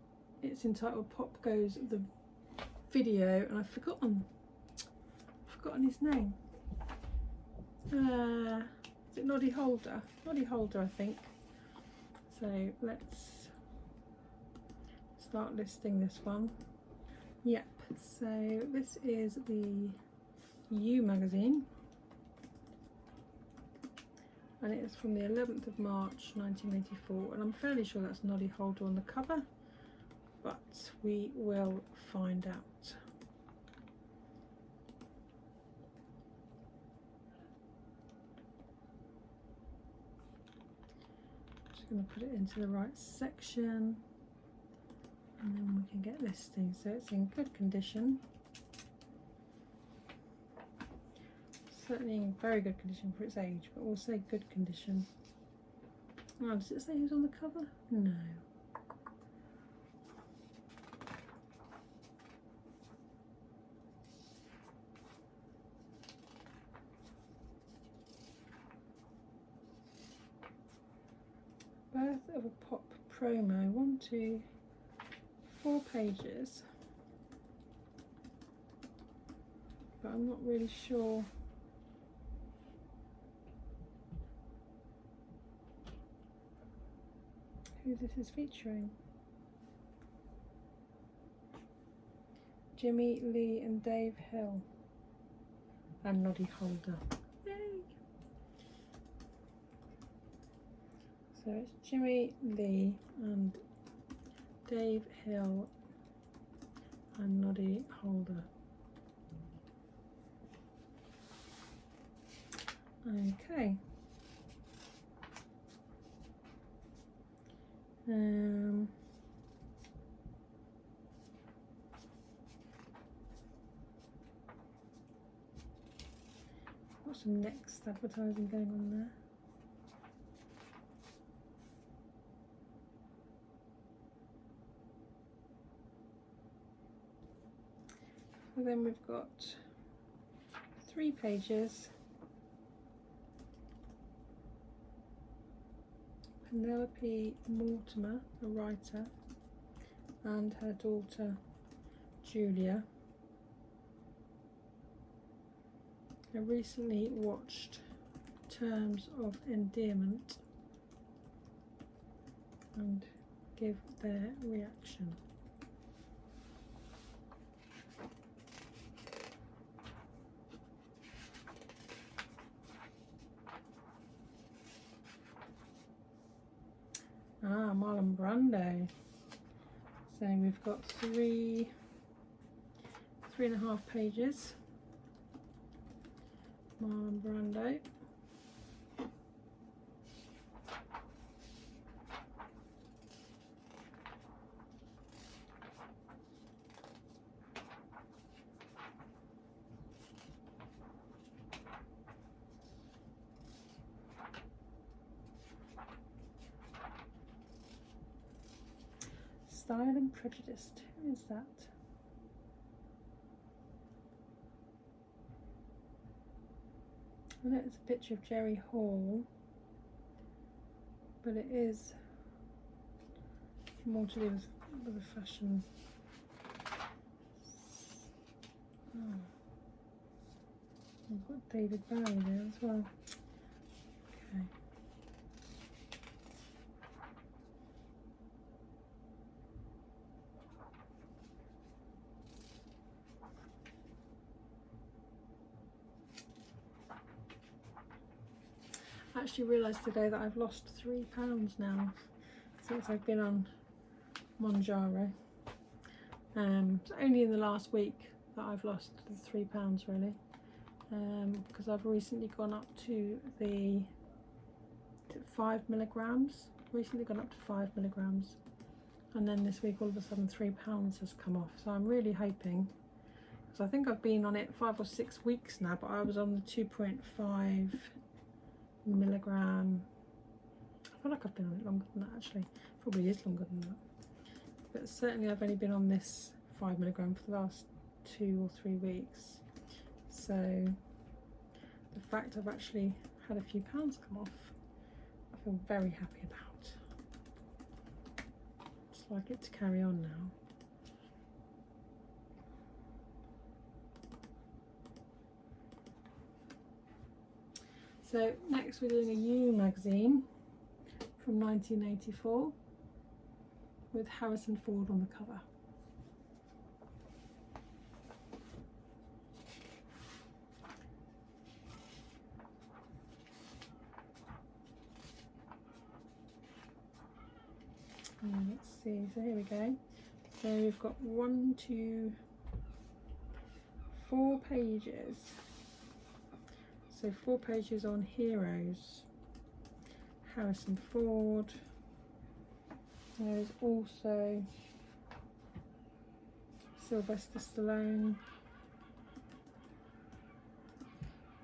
it's entitled Pop Goes the Video, and I've forgotten his name. Is it Noddy Holder? Noddy Holder, I think. So let's start listing this one. Yep, so this is the You magazine, and it is from the 11th of March 1984, and I'm fairly sure that's Noddy Holder on the cover, but we will find out. Just going to put it into the right section, and then we can get listing. So it's in good condition. Certainly in very good condition for its age, but we'll say good condition. Oh, does it say who's on the cover? No. Birth of a Pop promo. 1, 2, 4 pages. But I'm not really sure who this is featuring. Jimmy Lee and Dave Hill and Noddy Holder. Yay! So it's Jimmy Lee and Dave Hill and Noddy Holder. Okay. Got some next advertising going on there. So then we've got 3 pages. Penelope Mortimer, a writer, and her daughter Julia. I recently watched Terms of Endearment and give their reaction. Ah, Marlon Brando. So we've got 3.5 pages. Marlon Brando. Style and Prejudiced. Who is that? I know it's a picture of Jerry Hall, but it is more to do with a fashion. Oh. I've got David Bowie there as well. Okay. I actually realised today that I've lost £3 now since I've been on Monjaro. It's only in the last week that I've lost the £3 really, because I've recently gone up to the 5 milligrams. Recently gone up to 5 milligrams, and then this week all of a sudden £3 has come off. So I'm really hoping, because I think I've been on it 5 or 6 weeks now, but I was on the 2.5 milligram. I feel like I've been on it longer than that actually. Probably is longer than that. But certainly I've only been on this 5 milligram for the last 2 or 3 weeks. So the fact I've actually had a few pounds come off, I feel very happy about. Just like it to carry on now. So next we're doing a You magazine from 1984 with Harrison Ford on the cover. Let's see, so here we go. So we've got 1, 2, 4 pages. So 4 pages on heroes. Harrison Ford. There's also Sylvester Stallone.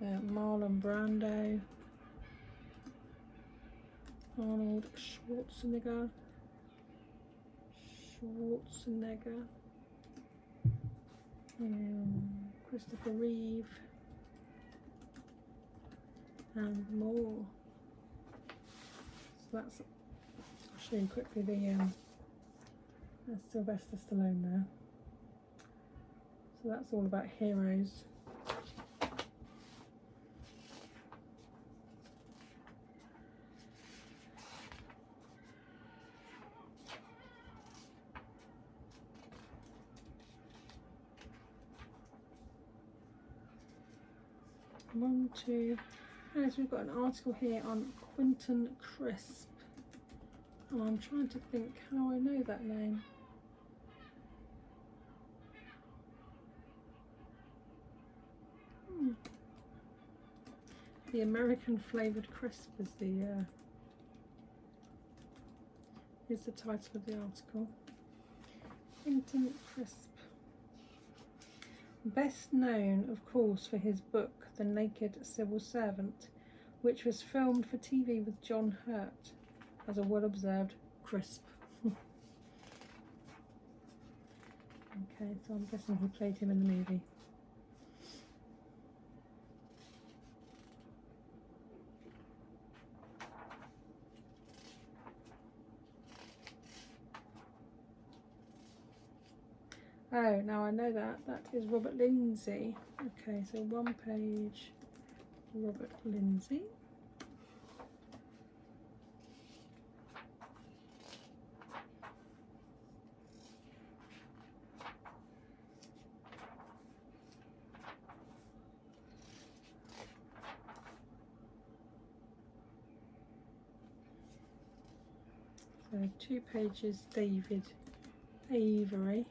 Marlon Brando. Arnold Schwarzenegger. Christopher Reeve, and more. So that's, I'll show you quickly that's Sylvester Stallone there. So that's all about heroes. One, two, and so we've got an article here on Quentin Crisp, and I'm trying to think how I know that name. The American flavoured crisp is the title of the article. Quentin Crisp. Best known, of course, for his book The Naked Civil Servant, which was filmed for TV with John Hurt as a well-observed crisp. Okay, so I'm guessing he played him in the movie. Oh, now I know that. That is Robert Lindsay. Okay, so 1 page, Robert Lindsay. So 2 pages, David Avery,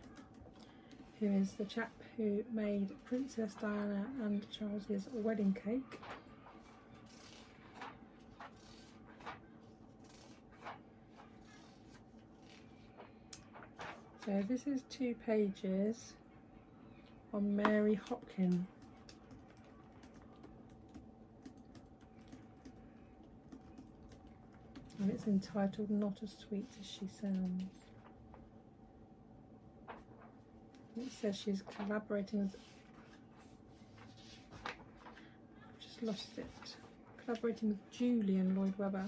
who is the chap who made Princess Diana and Charles's wedding cake. So this is 2 pages on Mary Hopkin. And it's entitled Not as Sweet as She Sounds. It says she's collaborating with, I've just lost it, collaborating with Julian Lloyd Webber.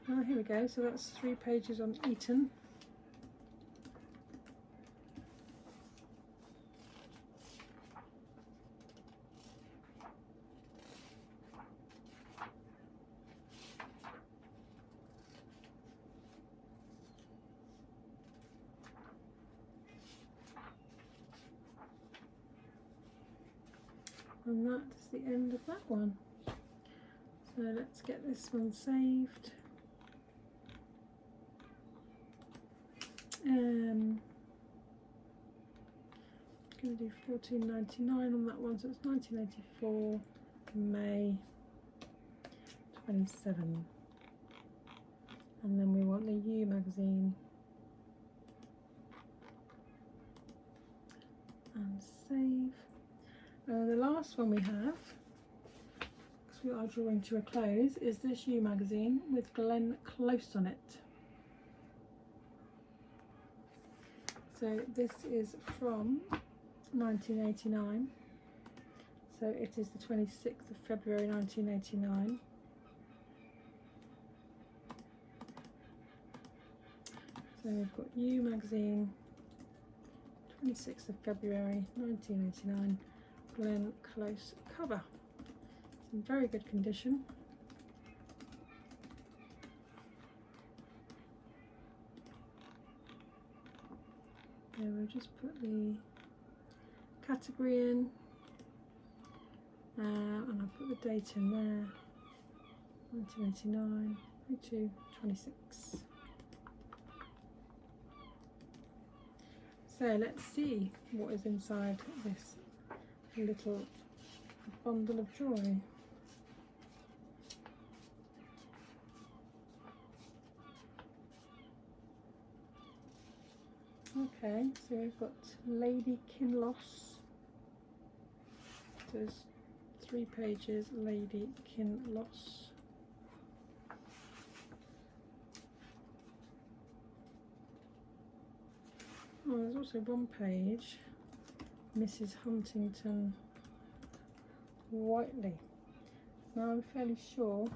Oh, here we go, so that's 3 pages on Eton. And that is the end of that one. So let's get this one saved. I'm going to do $14.99 on that one, so it's 1984, May 27. And then we want the You magazine. And save. The last one we have, because we are drawing to a close, is this You magazine with Glenn Close on it. So this is from 1989. So it is the 26th of February 1989. So we've got You magazine, 26th of February 1989. Glenn Close cover. in very good condition. Yeah, we'll just put the category in, and I'll put the date in there, 1989, 02, 26. So let's see what is inside this little bundle of joy. Okay, so we've got Lady Kinloss. There's 3 pages, Lady Kinloss. Oh, there's also 1 page, Mrs. Huntington Whiteley. Now I'm fairly sure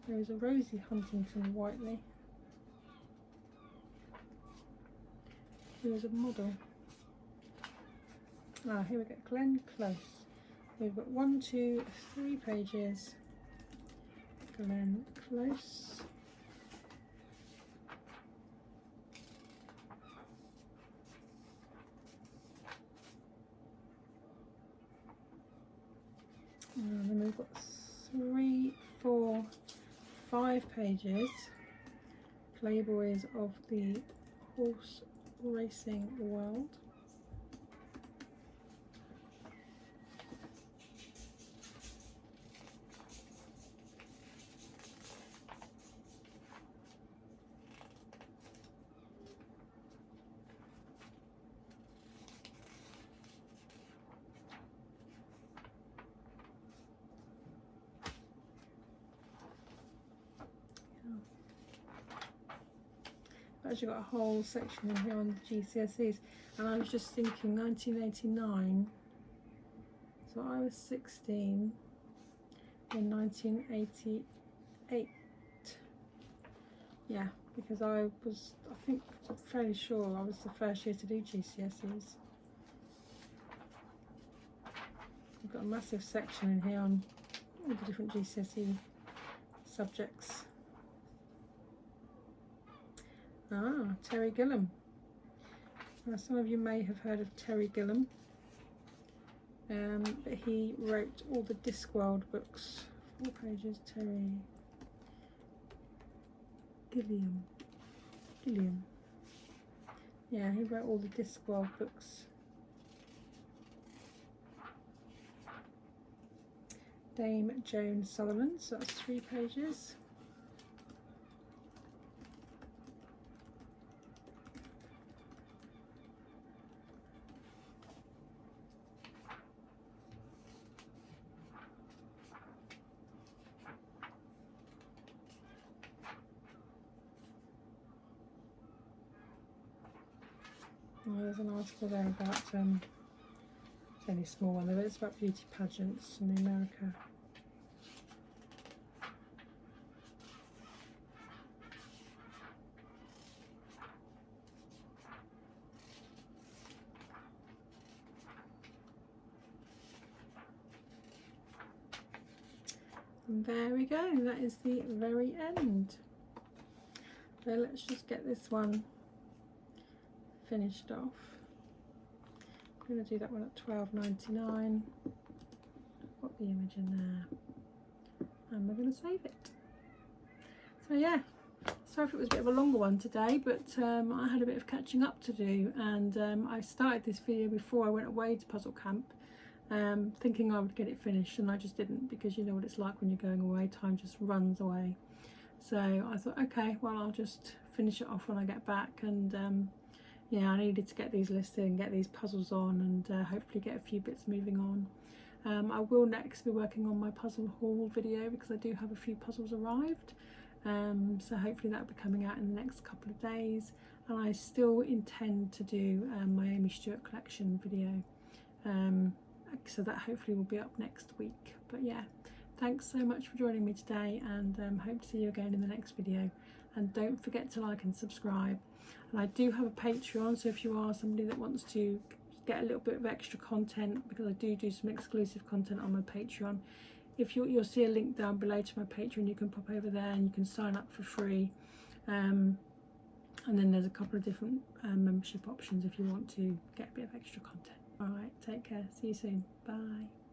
there is a Rosie Huntington Whiteley who is a model. Ah, here we go, Glenn Close. We've got 1, 2, 3 pages, Glenn Close. And then we've got 3, 4, 5 pages, Playboys of the Horse Racing World. I've actually got a whole section in here on the GCSEs, and I was just thinking 1989, so I was 16 in 1988. Yeah, because I think I'm fairly sure I was the first year to do GCSEs. I've got a massive section in here on all the different GCSE subjects. Ah, Terry Gilliam. Now, some of you may have heard of Terry Gilliam, but he wrote all the Discworld books. 4 pages, Terry Gilliam. Yeah, he wrote all the Discworld books. Dame Joan Sullivan, so that's 3 pages. Oh, there's an article there about, it's only a small one, but it's about beauty pageants in America. And there we go, that is the very end. So let's just get this one finished off. I'm going to do that one at $12.99. Put the image in there, and we're going to save it. So yeah, sorry if it was a bit of a longer one today, but I had a bit of catching up to do, and I started this video before I went away to puzzle camp, thinking I would get it finished, and I just didn't, because you know what it's like when you're going away, time just runs away. So I thought, okay, well, I'll just finish it off when I get back, and yeah, I needed to get these listed and get these puzzles on, and hopefully get a few bits moving on. I will next be working on my puzzle haul video, because I do have a few puzzles arrived, so hopefully that'll be coming out in the next couple of days. And I still intend to do my Amy Stewart collection video, so that hopefully will be up next week. But yeah, thanks so much for joining me today, and hope to see you again in the next video. And don't forget to like and subscribe. And I do have a Patreon, so if you are somebody that wants to get a little bit of extra content, because I do some exclusive content on my Patreon. If you'll see a link down below to my Patreon, you can pop over there and you can sign up for free. And then there's a couple of different membership options if you want to get a bit of extra content. All right, take care. See you soon. Bye.